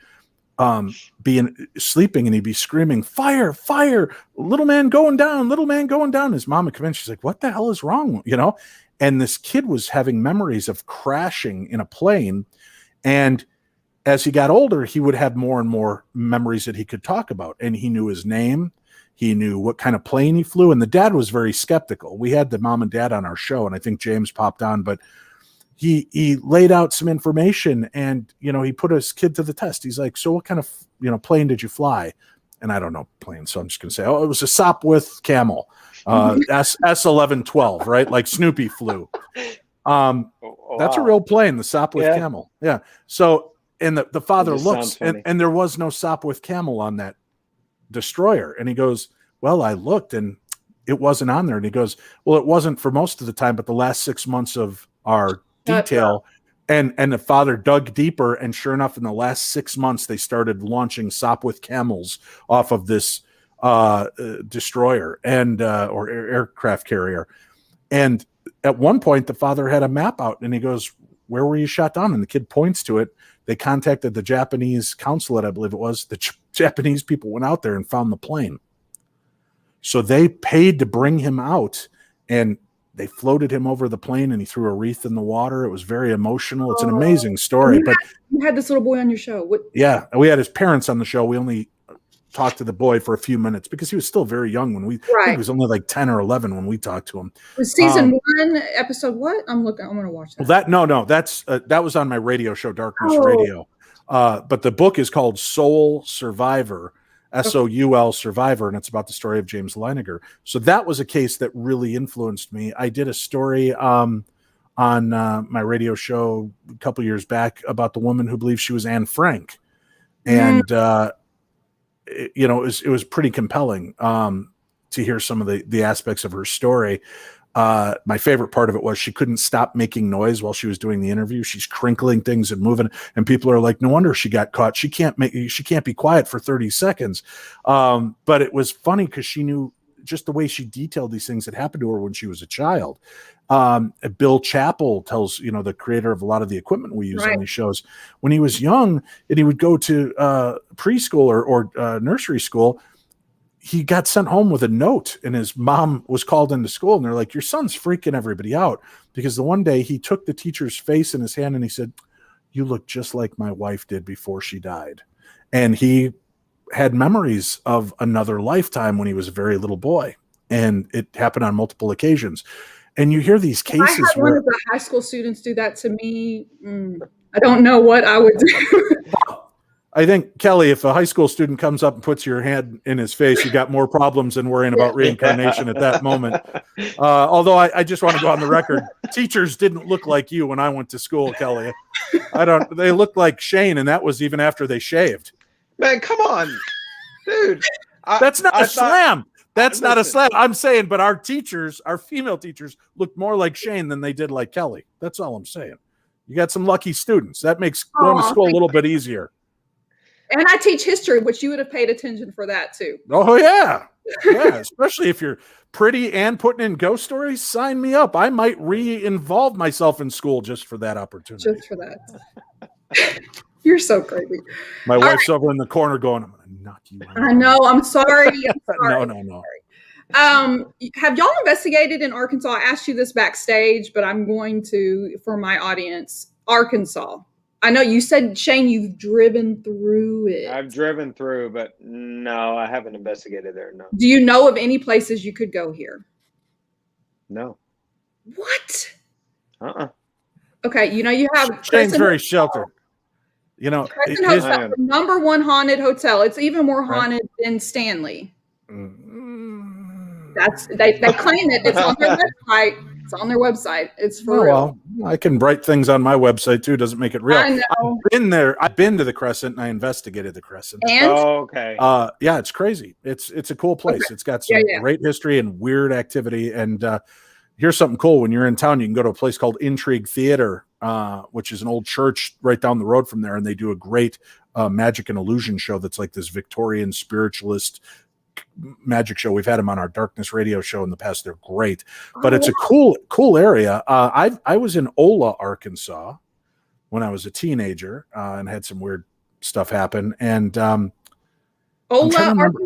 be sleeping and he'd be screaming, fire, fire, little man going down, little man going down. His mom would come in. She's like, what the hell is wrong? You know? And this kid was having memories of crashing in a plane. And as he got older, he would have more and more memories that he could talk about. And he knew his name. He knew what kind of plane he flew. And the dad was very skeptical. We had the mom and dad on our show, and I think James popped on, but he laid out some information and, he put his kid to the test. He's like, so what kind of, plane did you fly? And I don't know plane. So I'm just going to say, it was a Sopwith Camel, S1112, right? Like Snoopy flew. That's a real plane, the Sopwith Camel. Yeah. So, and the father looks and there was no Sopwith Camel on that destroyer. And he goes, well, I looked and it wasn't on there. And he goes, well, it wasn't for most of the time, but the last 6 months of our detail. And the father dug deeper. And sure enough, in the last 6 months, they started launching Sopwith Camels off of this destroyer and or aircraft carrier. And at one point, the father had a map out and he goes, where were you shot down? And the kid points to it. They contacted the Japanese consulate, I believe it was. The Japanese people went out there and found the plane. So they paid to bring him out, and they floated him over the plane, and he threw a wreath in the water. It was very emotional. It's an amazing story. You had this little boy on your show. Yeah, we had his parents on the show. We only talked to the boy for a few minutes because he was still very young when I think he was only like 10 or 11 when we talked to him. Was season 1, episode what? I'm going to watch that. Well, that was on my radio show, Darkness Radio. But the book is called Soul Survivor, Soul Survivor, and it's about the story of James Leiniger. So that was a case that really influenced me. I did a story on my radio show a couple years back about the woman who believes she was Anne Frank. And, it was pretty compelling to hear some of the aspects of her story. My favorite part of it was she couldn't stop making noise while she was doing the interview. She's crinkling things and moving, and people are like, no wonder she got caught. She can't be quiet for 30 seconds. But it was funny because she knew just the way she detailed these things that happened to her when she was a child. Bill Chappell tells, the creator of a lot of the equipment we use on these shows, when he was young and he would go to preschool or nursery school, he got sent home with a note, and his mom was called into school, and they're like, your son's freaking everybody out, because the one day he took the teacher's face in his hand and he said, you look just like my wife did before she died. And he had memories of another lifetime when he was a very little boy, and it happened on multiple occasions. And you hear these cases I had one of the high school students do that to me. I don't know what I would do. I think, Kelly, if a high school student comes up and puts your hand in his face, you got more problems than worrying about reincarnation at that moment. Although I just want to go on the record, teachers didn't look like you when I went to school, Kelly. They looked like Shane, and that was even after they shaved. Man, come on, dude. That's not a slam. That's not a slam. I'm saying, but our female teachers looked more like Shane than they did like Kelly. That's all I'm saying. You got some lucky students. That makes going to school a little bit easier. And I teach history, which you would have paid attention for that too. Oh yeah. Yeah, especially if you're pretty and putting in ghost stories, sign me up. I might re-involve myself in school just for that opportunity. Just for that. You're so crazy. My wife's over in the corner going, I'm going to knock you out. I know. I'm sorry. I'm sorry. No. Have y'all investigated in Arkansas? I asked you this backstage, but I'm going to, for my audience, Arkansas. I know you said, Shane, you've driven through it. I've driven through, but no, I haven't investigated there. No. Do you know of any places you could go here? No. What? Okay, you have Shane's very sheltered. Crescent Hotel, the number one haunted hotel. It's even more haunted than Stanley. They claim it. It's on their website. It's on their website. It's for real. Well, I can write things on my website too. Doesn't make it real. I know. I've been there. I've been to the Crescent and I investigated the Crescent. And okay. Yeah, it's crazy. It's a cool place. Okay. It's got some great history and weird activity. And here's something cool. When you're in town, you can go to a place called Intrigue Theater, which is an old church right down the road from there, and they do a great magic and illusion show that's like this Victorian spiritualist magic show. We've had them on our Darkness radio show in the past. They're great, but it's a cool area. I was in Ola, Arkansas when I was a teenager and had some weird stuff happen. And Ola, Arkansas?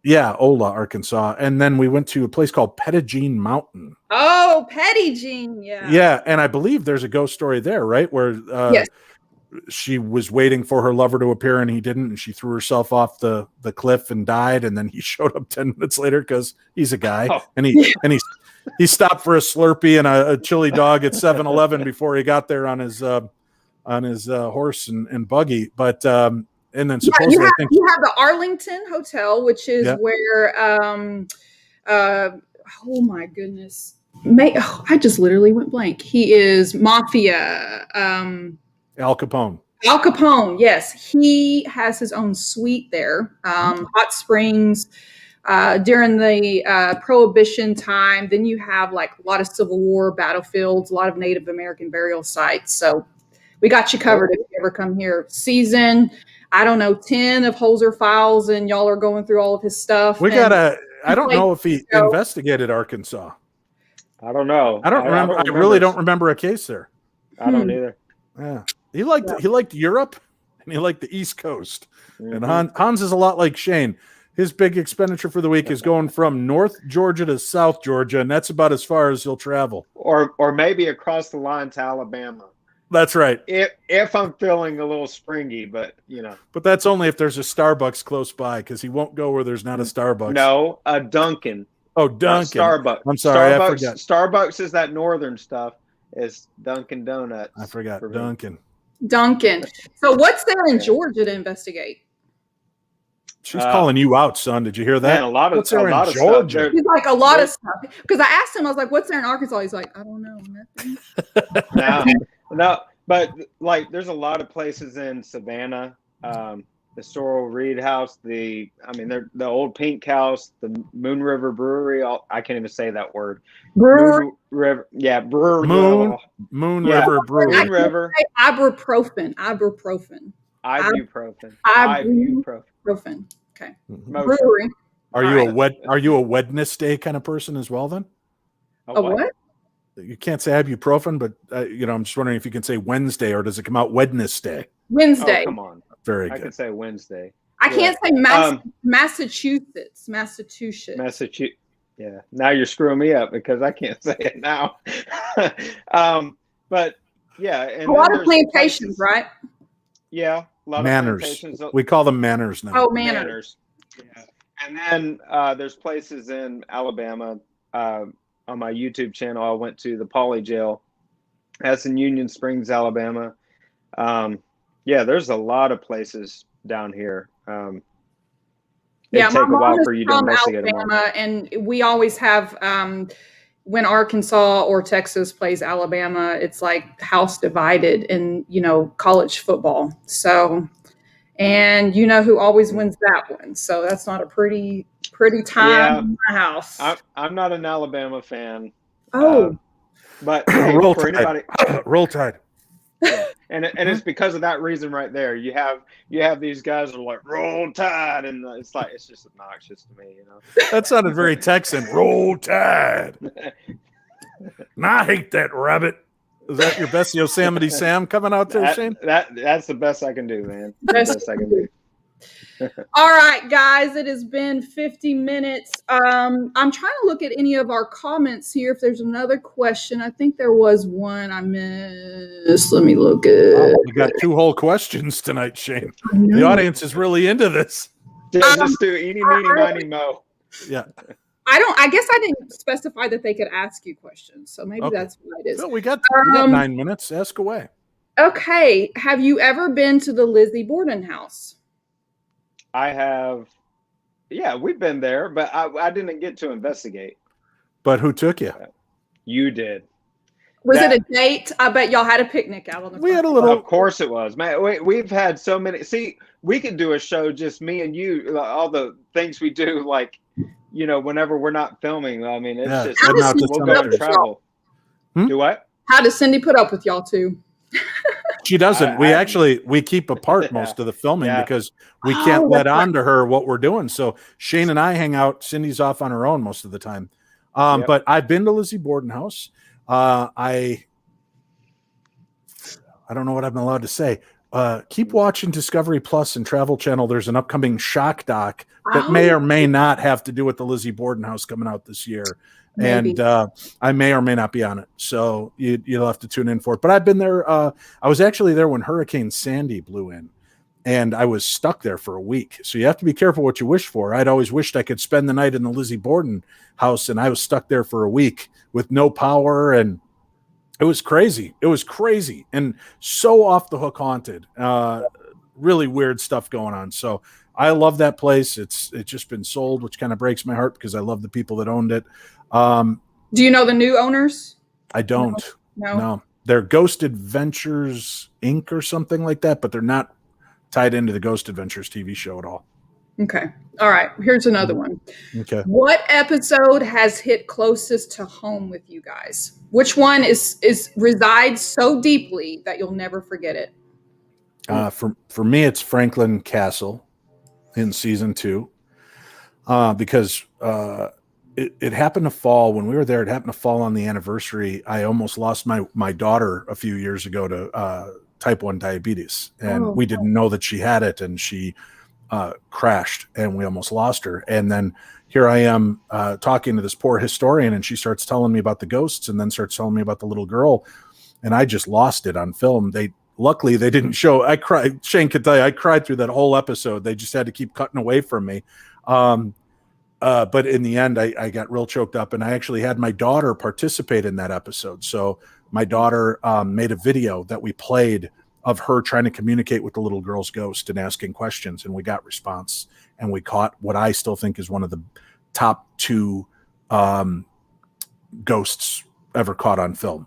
Yeah, Ola, Arkansas. And then we went to a place called Pettigene Mountain. Oh, Pettigene, yeah. Yeah, and I believe there's a ghost story there, right? Where yes. She was waiting for her lover to appear and he didn't, and she threw herself off the cliff and died, and then he showed up 10 minutes later because he's a guy. And he stopped for a Slurpee and a chili dog at 7-Eleven before he got there on his horse and buggy. But and then supposedly you have the Arlington Hotel, which is where oh my goodness. I just literally went blank. He is mafia. Al Capone. Al Capone, yes. He has his own suite there. Hot springs during the Prohibition time. Then you have like a lot of Civil War battlefields, a lot of Native American burial sites. So we got you covered if you ever come here. Season, 10 of Holzer Files, and y'all are going through all of his stuff. I don't know if he investigated Arkansas. I don't know. I don't remember. I really don't remember a case there. I don't either. Yeah. He liked Europe and he liked the East Coast. Mm-hmm. And Hans is a lot like Shane. His big expenditure for the week is going from North Georgia to South Georgia, and that's about as far as he'll travel. Or maybe across the line to Alabama. That's right. If I'm feeling a little springy, but But that's only if there's a Starbucks close by, because he won't go where there's not a Starbucks. No, a Dunkin'. Oh, Dunkin'. Starbucks. I'm sorry, Starbucks, I forgot. Starbucks is that northern stuff. Is Dunkin' Donuts. I forgot. Dunkin'. So what's there in Georgia to investigate? She's calling you out, son. Did you hear that? Man, a lot of Georgia? Stuff. He's like, a lot of stuff. Because I asked him, I was like, what's there in Arkansas? He's like, I don't know. Nothing. No, but like there's a lot of places in Savannah. The Sorrel Reed House, the old Pink House, the Moon River Brewery. I can't even say that word. Brewery. Brewery. Moon River Brewery. Moon River. Ibuprofen. Okay. Brewery. Are you a Wednesday kind of person as well then? A what? You can't say ibuprofen, but I'm just wondering if you can say Wednesday, or does it come out Wednesday? Wednesday. Oh, come on. Very good. I can say Wednesday. I can't say Massachusetts. Yeah. Now you're screwing me up because I can't say it now. But yeah, and a lot of plantations, right? Yeah, a lot manors. of plantations. We call them manors now. Oh, manors. Yeah. And then there's places in Alabama. On my YouTube channel, I went to the Poly Jail. That's in Union Springs, Alabama. Yeah, there's a lot of places down here. It'd take a while for you to investigate Alabama, and we always have when Arkansas or Texas plays Alabama, it's like house divided in college football. So, and who always wins that one. So that's not a pretty time in my house. I'm not an Alabama fan. Oh, but hey, Roll for Tide. anybody, Roll Tide. Yeah. And it's because of that reason right there. You have these guys that are like, roll tide, and it's just obnoxious to me, That sounded very Texan. Roll tide. And I hate that rabbit. Is that your best Yosemite Sam coming out there, Shane? That's the best I can do, man. The best I can do. All right, guys, it has been 50 minutes. I'm trying to look at any of our comments here. If there's another question, I think there was one I missed. Let me look at. We got 2 whole questions tonight, Shane. The audience is really into this. Just do eeny, meeny, miny, mo. Yeah. I guess I didn't specify that they could ask you questions, so maybe that's what it is. So we got 9 minutes. Ask away. Okay. Have you ever been to the Lizzie Borden house? I have. Yeah, we've been there, but I didn't get to investigate. But who took you? You did. Was it a date? I bet y'all had a picnic out on the. We had a little. Of course it was, man. We've had so many. See, we could do a show just me and you. All the things we do, like, whenever we're not filming. I mean, it's just we'll go and travel. Do what? How does Cindy put up with y'all too? She doesn't. We keep apart most of the filming because we can't let on to her what we're doing. So Shane and I hang out. Cindy's off on her own most of the time. But I've been to Lizzie Borden house. I don't know what I'm allowed to say. Keep watching Discovery Plus and Travel Channel. There's an upcoming shock doc that may or may not have to do with the Lizzie Borden house coming out this year. Maybe. And I may or may not be on it. So you'll have to tune in for it. But I've been there. I was actually there when Hurricane Sandy blew in, and I was stuck there for a week. So you have to be careful what you wish for. I'd always wished I could spend the night in the Lizzie Borden house, and I was stuck there for a week with no power, and it was crazy. It was crazy and so off the hook haunted. Really weird stuff going on. So I love that place. It's just been sold, which kind of breaks my heart because I love the people that owned it. Do you know the new owners? I don't. No. They're Ghost Adventures Inc. or something like that, but they're not tied into the Ghost Adventures TV show at all. Okay. All right. Here's another one. Okay. What episode has hit closest to home with you guys? Which one resides so deeply that you'll never forget it? For me, it's Franklin Castle in season 2, because it happened to fall when we were there. It happened to fall on the anniversary. I almost lost my daughter a few years ago to type 1 diabetes, and we didn't know that she had it, and she crashed, and we almost lost her. And then here I am talking to this poor historian, and she starts telling me about the ghosts, and then starts telling me about the little girl, and I just lost it on film. Luckily they didn't show. I cried. Shane could tell you, I cried through that whole episode. They just had to keep cutting away from me. But in the end, I got real choked up, and I actually had my daughter participate in that episode. So my daughter made a video that we played of her trying to communicate with the little girl's ghost and asking questions, and we got response, and we caught what I still think is one of the top 2 ghosts ever caught on film.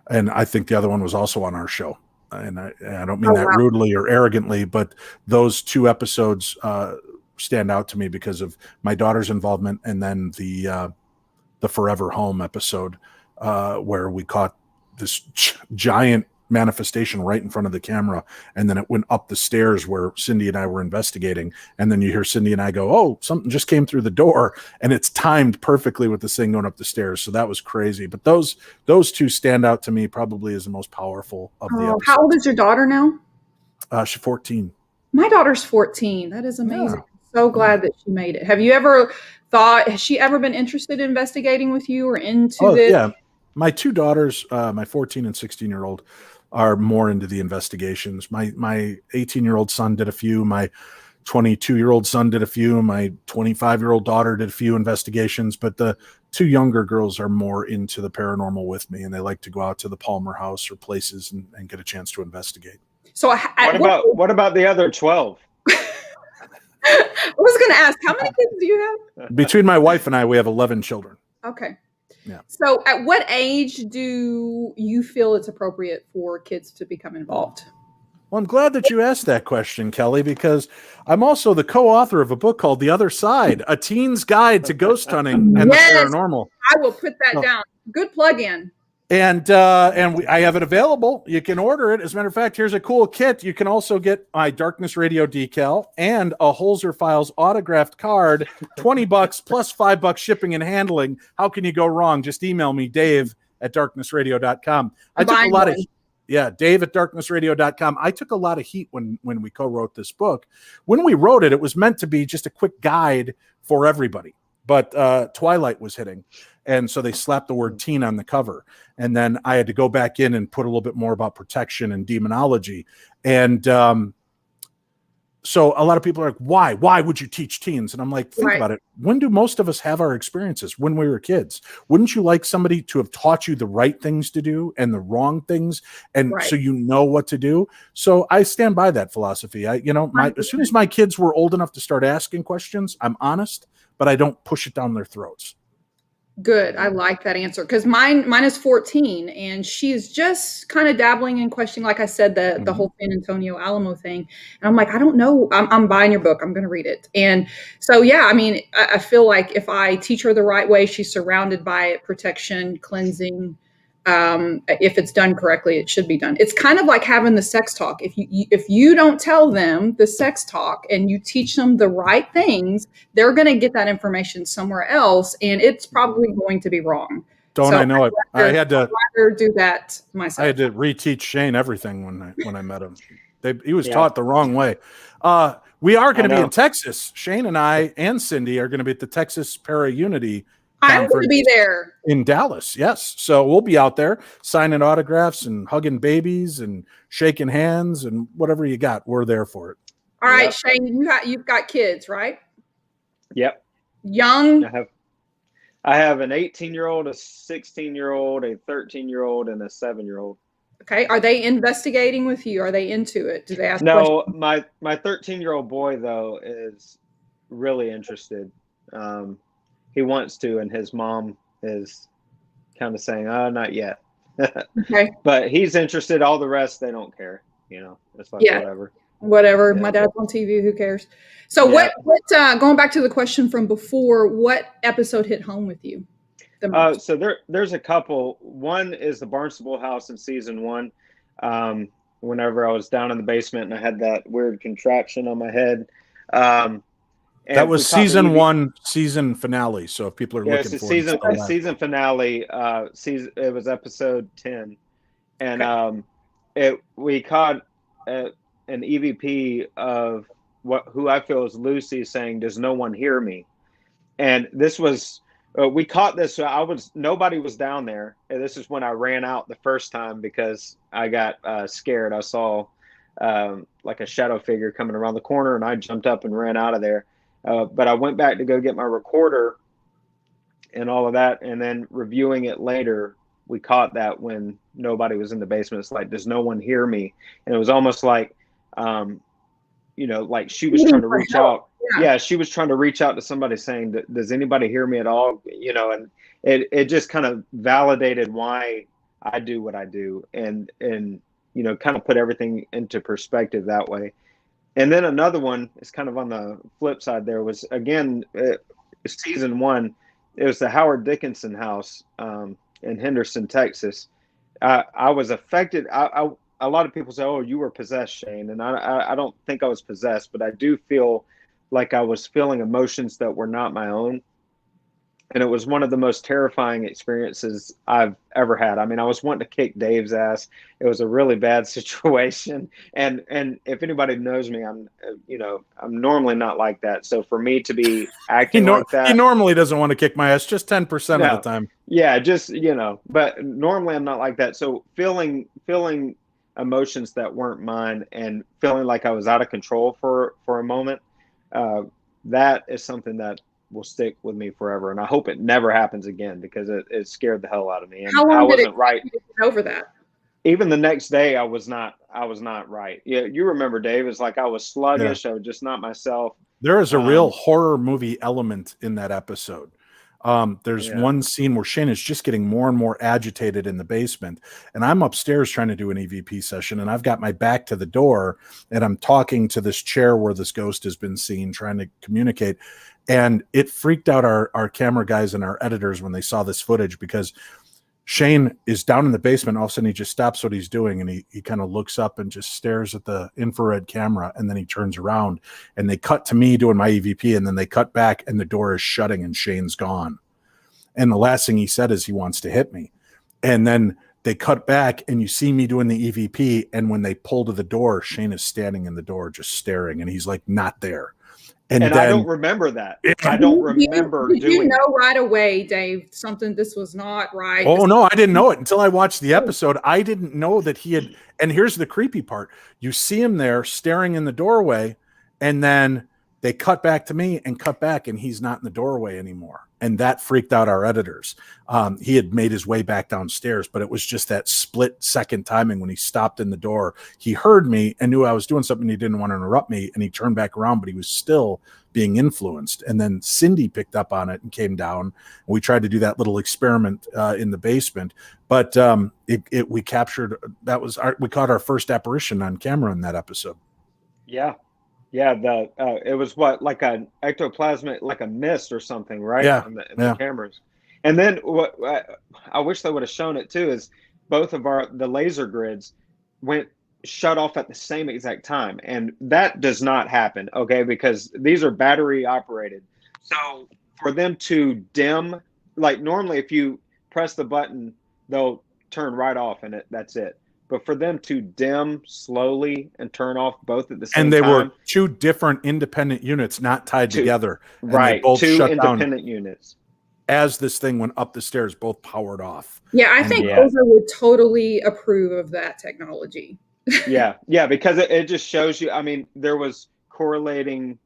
And I think the other one was also on our show. And I don't mean that rudely or arrogantly, but those 2 episodes stand out to me because of my daughter's involvement, and then the Forever Home episode where we caught this giant manifestation right in front of the camera, and then it went up the stairs where Cindy and I were investigating, and then you hear Cindy and I go, "Oh, something just came through the door," and it's timed perfectly with this thing going up the stairs. So that was crazy. But those 2 stand out to me probably as the most powerful of the episodes. How old is your daughter now? She's 14. My daughter's 14. That is amazing. So glad that she made it. Have you ever thought, has she ever been interested in investigating with you or into this? Yeah. My 2 daughters, my 14 and 16-year-old, are more into the investigations. My 18-year-old son did a few. My 22-year-old son did a few. My 25-year-old daughter did a few investigations. But the 2 younger girls are more into the paranormal with me, and they like to go out to the Palmer House or places and get a chance to investigate. So what about the other 12? I was going to ask, how many kids do you have? Between my wife and I, we have 11 children. Okay. Yeah. So at what age do you feel it's appropriate for kids to become involved? Well, I'm glad that you asked that question, Kelly, because I'm also the co-author of a book called The Other Side, A Teen's Guide to Ghost Hunting and the Paranormal. I will put that down. Good plug-in. I have it available. You can order it. As a matter of fact, here's a cool kit. You can also get my Darkness Radio decal and a Holzer Files autographed card, $20 plus $5 shipping and handling. How can you go wrong? Just email me, Dave@darknessradio.com. I took a lot of Dave@darknessradio.com. I took a lot of heat when we co-wrote this book. When we wrote it, it was meant to be just a quick guide for everybody. But Twilight was hitting. And so they slapped the word teen on the cover. And then I had to go back in and put a little bit more about protection and demonology. And so a lot of people are like, why? Why would you teach teens? And I'm like, think about it. When do most of us have our experiences? When we were kids. Wouldn't you like somebody to have taught you the right things to do and the wrong things? And so you know what to do. So I stand by that philosophy. As soon as my kids were old enough to start asking questions, I'm honest, but I don't push it down their throats. Good. I like that answer because mine is 14 and she's just kind of dabbling in questioning, like I said, the whole San Antonio Alamo thing. And I'm like, I don't know. I'm buying your book. I'm going to read it. And so, yeah, I mean, I feel like if I teach her the right way, she's surrounded by it, protection, cleansing. If it's done correctly, it should be done. It's kind of like having the sex talk. If you don't tell them the sex talk and you teach them the right things, they're going to get that information somewhere else, and it's probably going to be wrong. I know it? I had to do that myself. I had to reteach Shane everything when I met him. He was taught the wrong way. We are going to be in Texas. Shane and I and Cindy are going to be at the Texas Para Unity. I'm going to be there in Dallas. Yes. So we'll be out there signing autographs and hugging babies and shaking hands and whatever you got. We're there for it. All right, Shane, you've got kids, right? Yep. Young. I have an 18-year-old, a 16-year-old, a 13-year-old, and a 7-year-old. Okay. Are they investigating with you? Are they into it? Do they ask questions? No, my 13-year-old boy though is really interested. He wants to, and his mom is kind of saying, "Oh, not yet." Okay. But he's interested. All the rest, they don't care. It's like whatever. Yeah. My dad's on TV. Who cares? So what? Going back to the question from before, what episode hit home with you? So there's a couple. One is the Barnstable house in season 1. Whenever I was down in the basement and I had that weird contraction on my head. That was season 1, season finale. So if people are looking for season finale, it was episode 10, and we caught an EVP of who I feel is Lucy saying, "Does no one hear me?" And this was we caught this. Nobody was down there. And this is when I ran out the first time because I got scared. I saw like a shadow figure coming around the corner, and I jumped up and ran out of there. But I went back to go get my recorder and all of that. And then reviewing it later, we caught that when nobody was in the basement. It's like, does no one hear me? And it was almost like, like she was trying to reach out. Yeah, she was trying to reach out to somebody saying, does anybody hear me at all? And it just kind of validated why I do what I do and kind of put everything into perspective that way. And then another one is kind of on the flip side. There was, again, season 1. It was the Howard Dickinson house in Henderson, Texas. I was affected. A lot of people say, "Oh, you were possessed, Shane," and I don't think I was possessed, but I do feel like I was feeling emotions that were not my own. And it was one of the most terrifying experiences I've ever had. I mean, I was wanting to kick Dave's ass. It was a really bad situation. And if anybody knows me, I'm normally not like that. So for me to be acting like that, he normally doesn't want to kick my ass, just 10% of the time. Yeah, just but normally I'm not like that. So feeling emotions that weren't mine and feeling like I was out of control for a moment, that is something that will stick with me forever, and I hope it never happens again because it scared the hell out of me. And how long I wasn't did it right take you to get over that? Even the next day, I was not right. Yeah, you remember, Dave? It's like I was sluggish. I was just not myself. There is a real horror movie element in that episode. There's one scene where Shane is just getting more and more agitated in the basement, and I'm upstairs trying to do an EVP session, and I've got my back to the door, and I'm talking to this chair where this ghost has been seen, trying to communicate. And it freaked out our camera guys and our editors when they saw this footage because Shane is down in the basement. All of a sudden he just stops what he's doing. And he kind of looks up and just stares at the infrared camera. And then he turns around and they cut to me doing my EVP. And then they cut back and the door is shutting and Shane's gone. And the last thing he said is he wants to hit me. And then they cut back and you see me doing the EVP. And when they pull to the door, Shane is standing in the door just staring. And he's like, not there. And then, I don't remember that. I don't remember did you doing know right away, Dave, this was not right? Oh, no, I didn't know it until I watched the episode. I didn't know that he had. And here's the creepy part. You see him there staring in the doorway, and then they cut back to me and cut back, and he's not in the doorway anymore. And that freaked out our editors. He had made his way back downstairs, but it was just that split second timing when he stopped in the door. He heard me and knew I was doing something. He didn't want to interrupt me, and he turned back around, but he was still being influenced. And then Cindy picked up on it and came down. And we tried to do that little experiment in the basement, but we captured, we caught our first apparition on camera in that episode. Yeah. Yeah, it was like an ectoplasmic, like a mist or something, right? Yeah, in the cameras. And then what I wish they would have shown it too is both of the laser grids shut off at the same exact time, and that does not happen, okay? Because these are battery operated. So for them to dim, like normally if you press the button, they'll turn right off, and that's it. But for them to dim slowly and turn off both at the same time. And they were two different independent units, not tied together. Right, both two shut independent units. As this thing went up the stairs, both powered off. Yeah, I think Holzer would totally approve of that technology. Yeah, because it just shows you, I mean, there was correlating,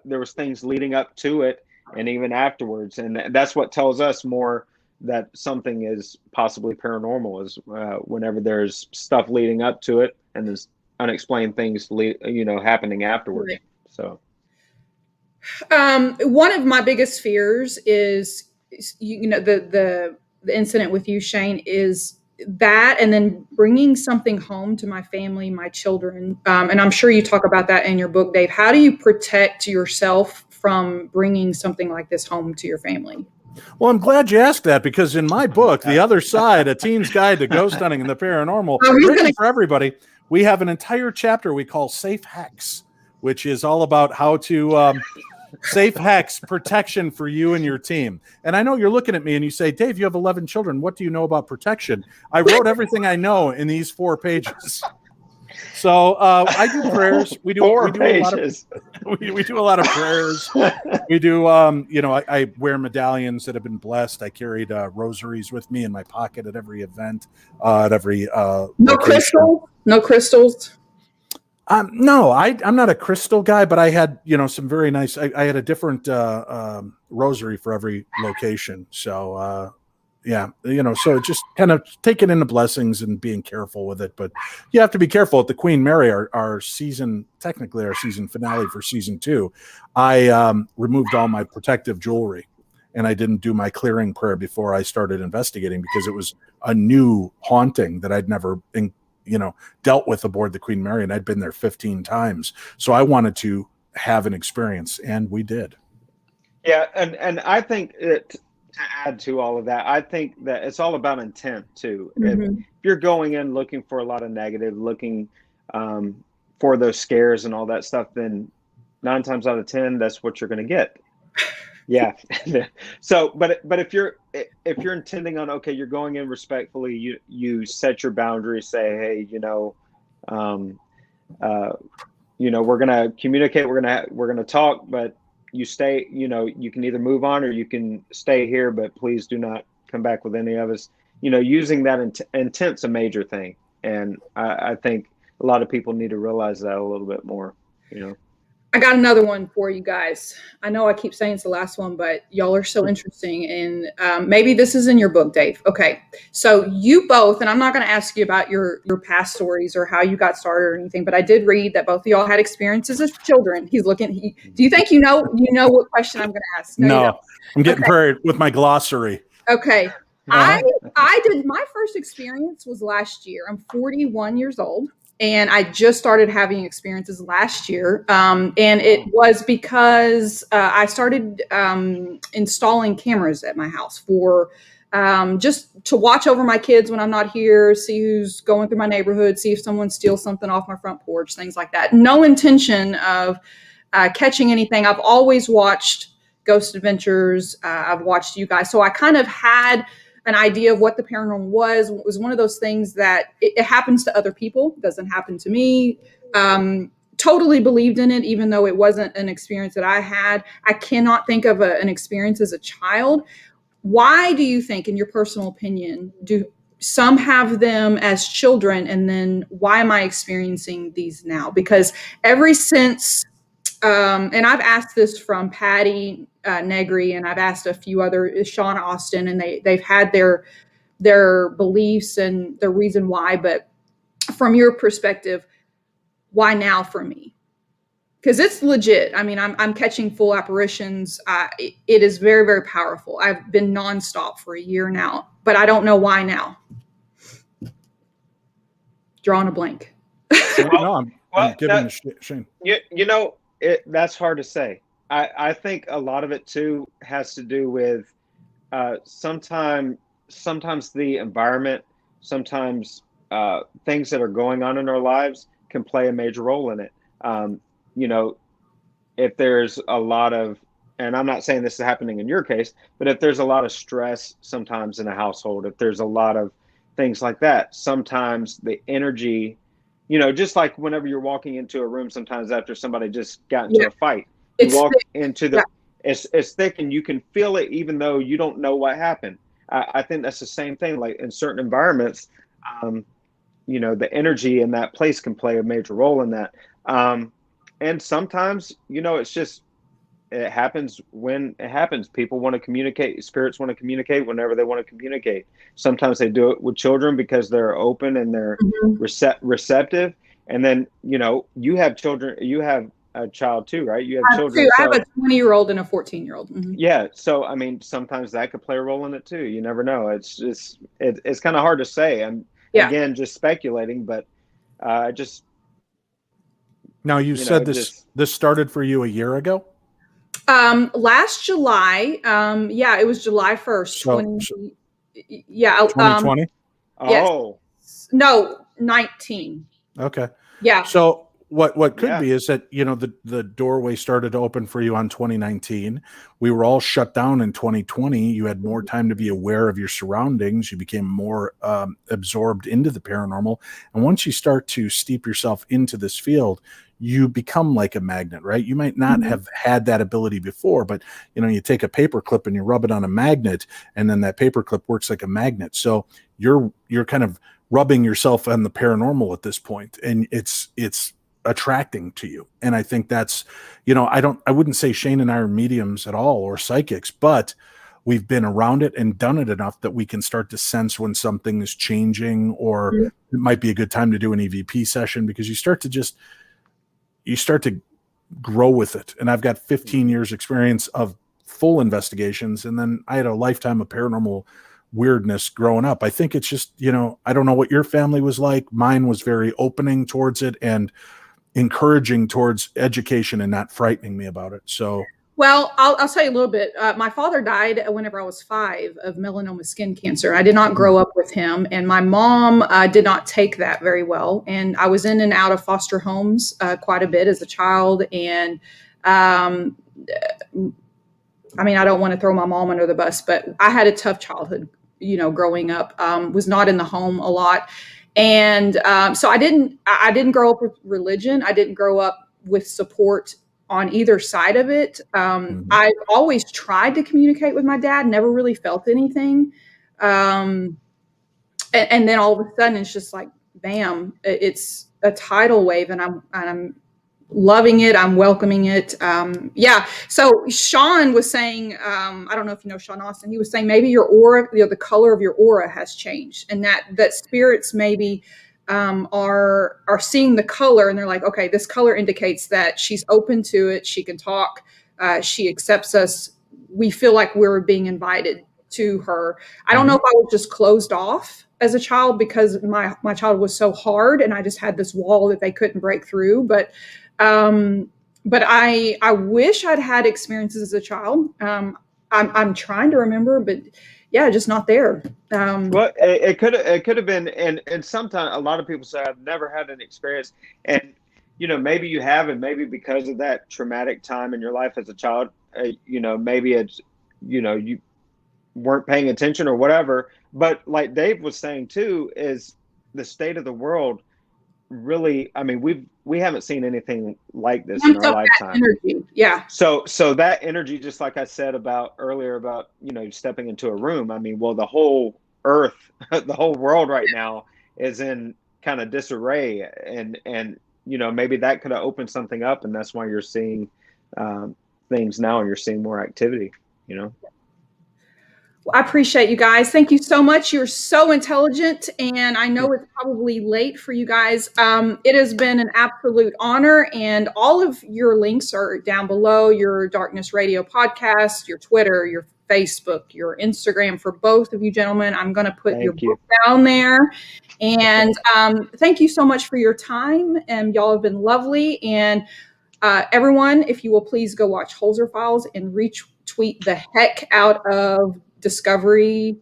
there was things leading up to it and even afterwards. And that's what tells us more that something is possibly paranormal is whenever there's stuff leading up to it and there's unexplained things, happening afterwards. Right. So, one of my biggest fears is, the incident with you, Shane, is that, and then bringing something home to my family, my children. And I'm sure you talk about that in your book, Dave. How do you protect yourself from bringing something like this home to your family? Well, I'm glad you asked that, because in my book, The Other Side, A Teen's Guide to Ghost Hunting and the Paranormal, written for everybody, we have an entire chapter we call Safe Hex, which is all about how to safe hex protection for you and your team. And I know you're looking at me and you say, Dave, you have 11 children. What do you know about protection? I wrote everything I know in these 4 pages. So I do prayers. We do a lot of prayers. We do, I wear medallions that have been blessed. I carried rosaries with me in my pocket at every event, at every No crystals. No, I'm not a crystal guy, but I had, some very nice. I had a different rosary for every location. So so just kind of taking in the blessings and being careful with it. But you have to be careful. At the Queen Mary, our season finale for season 2, I removed all my protective jewelry, and I didn't do my clearing prayer before I started investigating, because it was a new haunting that I'd never dealt with aboard the Queen Mary, and I'd been there 15 times. So I wanted to have an experience, and we did. Yeah, and I think to add to all of that, I think that it's all about intent too. Mm-hmm. If you're going in looking for a lot of negative, looking for those scares and all that stuff, then 9 times out of 10, that's what you're going to get. Yeah. So, but if you're intending on, okay, you're going in respectfully, you set your boundaries, say, hey, we're going to communicate, we're going to talk, but you stay, you can either move on or you can stay here, but please do not come back with any of us. Using that intent's a major thing. And I think a lot of people need to realize that a little bit more, I got another one for you guys. I know I keep saying it's the last one, but y'all are so interesting. And maybe this is in your book, Dave. Okay. So you both, and I'm not going to ask you about your past stories or how you got started or anything, but I did read that both of y'all had experiences as children. He's looking. Do you think you know what question I'm going to ask? No, I'm getting prepared with my glossary. Okay. I did, my first experience was last year. I'm 41 years old. And I just started having experiences last year. And it was because I started installing cameras at my house for just to watch over my kids when I'm not here, see who's going through my neighborhood, see if someone steals something off my front porch, things like that. No intention of catching anything. I've always watched Ghost Adventures. I've watched you guys. So I kind of had an idea of what the paranormal was. It was one of those things that it happens to other people. It doesn't happen to me. Totally believed in it, even though it wasn't an experience that I had. I cannot think of an experience as a child. Why do you think, in your personal opinion, do some have them as children, and then why am I experiencing these now? Because ever since, and I've asked this from Patty Negri, and I've asked a few other, Sean Austin, and they've had their beliefs and the reason why. But from your perspective, why now for me? Because it's legit. I mean, I'm catching full apparitions. It is very, very powerful. I've been nonstop for a year now, but I don't know why now. Drawing a blank. No, I'm giving Shane. That's hard to say. I think a lot of it too has to do with sometimes the environment, sometimes things that are going on in our lives can play a major role in it. If there's a lot of, and I'm not saying this is happening in your case, but if there's a lot of stress sometimes in a household, if there's a lot of things like that, sometimes the energy, just like whenever you're walking into a room, sometimes after somebody just got into a fight, you walk into the, it's thick and you can feel it even though you don't know what happened. I think that's the same thing, like in certain environments, the energy in that place can play a major role in that. And sometimes, it's just, it happens when it happens. People want to communicate. Spirits want to communicate whenever they want to communicate. Sometimes they do it with children because they're open and they're receptive. And then, you have children, you have a child too, right? You have children. I have a 20-year-old and a 14-year-old. Mm-hmm. Yeah. So, I mean, sometimes that could play a role in it too. You never know. It's just, it's kind of hard to say. I'm again, just speculating, but now you said this started for you a year ago? Last July. It was July 1st. 2020? Oh. Yes. No, 19. Okay. Yeah. So what could be is that, the doorway started to open for you on 2019. We were all shut down in 2020. You had more time to be aware of your surroundings. You became more absorbed into the paranormal. And once you start to steep yourself into this field, you become like a magnet, right? You might not have had that ability before, but you take a paper clip and you rub it on a magnet, and then that paper clip works like a magnet. So you're kind of rubbing yourself on the paranormal at this point, and it's attracting to you. And I think that's, I wouldn't say Shane and I are mediums at all or psychics, but we've been around it and done it enough that we can start to sense when something is changing, or it might be a good time to do an EVP session, because you start to grow with it. And I've got 15 years experience of full investigations. And then I had a lifetime of paranormal weirdness growing up. I think it's just, I don't know what your family was like. Mine was very opening towards it and encouraging towards education and not frightening me about it. So, well, I'll tell you a little bit. My father died whenever I was 5 of melanoma skin cancer. I did not grow up with him, and my mom did not take that very well. And I was in and out of foster homes quite a bit as a child. And I don't want to throw my mom under the bus, but I had a tough childhood, growing up. Was not in the home a lot. And so I didn't grow up with religion. I didn't grow up with support on either side of it. I've always tried to communicate with my dad, never really felt anything. And then all of a sudden it's just like, bam, it's a tidal wave, and I'm loving it. I'm welcoming it. So Sean was saying, I don't know if you know Sean Austin, he was saying maybe your aura, the color of your aura has changed, and that spirits maybe are seeing the color, and they're like, okay, this color indicates that she's open to it. She can talk. She accepts us. We feel like we're being invited to her. I don't know if I was just closed off as a child because my childhood was so hard, and I just had this wall that they couldn't break through. But I wish I'd had experiences as a child. I'm trying to remember, but just not there. Well, it could have been, and sometimes a lot of people say I've never had an experience, and maybe you have, and maybe because of that traumatic time in your life as a child, maybe it's you weren't paying attention or whatever. But like Dave was saying too, is the state of the world really? I mean, we haven't seen anything like this in our lifetime. Energy. Yeah. So that energy, just like I said earlier about stepping into a room. I mean, well, the whole earth, the whole world right now is in kind of disarray, and maybe that could have opened something up, and that's why you're seeing things now, and you're seeing more activity. Well, I appreciate you guys. Thank you so much. You're so intelligent, and I know it's probably late for you guys. It has been an absolute honor, and all of your links are down below. Your Darkness Radio podcast, your Twitter, your Facebook, your Instagram for both of you gentlemen. I'm going to put your book down there. And thank you so much for your time, and y'all have been lovely. And everyone, if you will please go watch Holzer Files and retweet the heck out of Discovery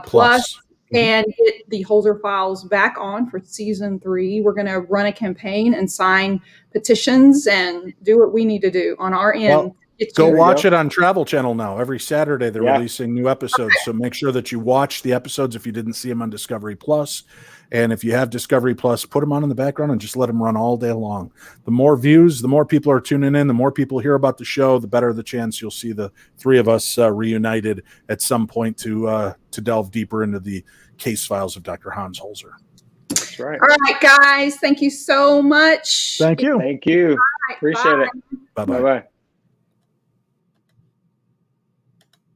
Plus and get the Holzer Files back on for season 3. We're going to run a campaign and sign petitions and do what we need to do on our end. Well, go watch it on Travel Channel now. Every Saturday they're releasing new episodes. So make sure that you watch the episodes if you didn't see them on Discovery Plus. And if you have Discovery Plus, put them on in the background and just let them run all day long. The more views, the more people are tuning in, the more people hear about the show, the better the chance you'll see the three of us reunited at some point to delve deeper into the case files of Dr. Hans Holzer. That's right. All right, guys. Thank you so much. Thank you. Thank you. Right, appreciate bye. it. Bye-bye. Bye-bye.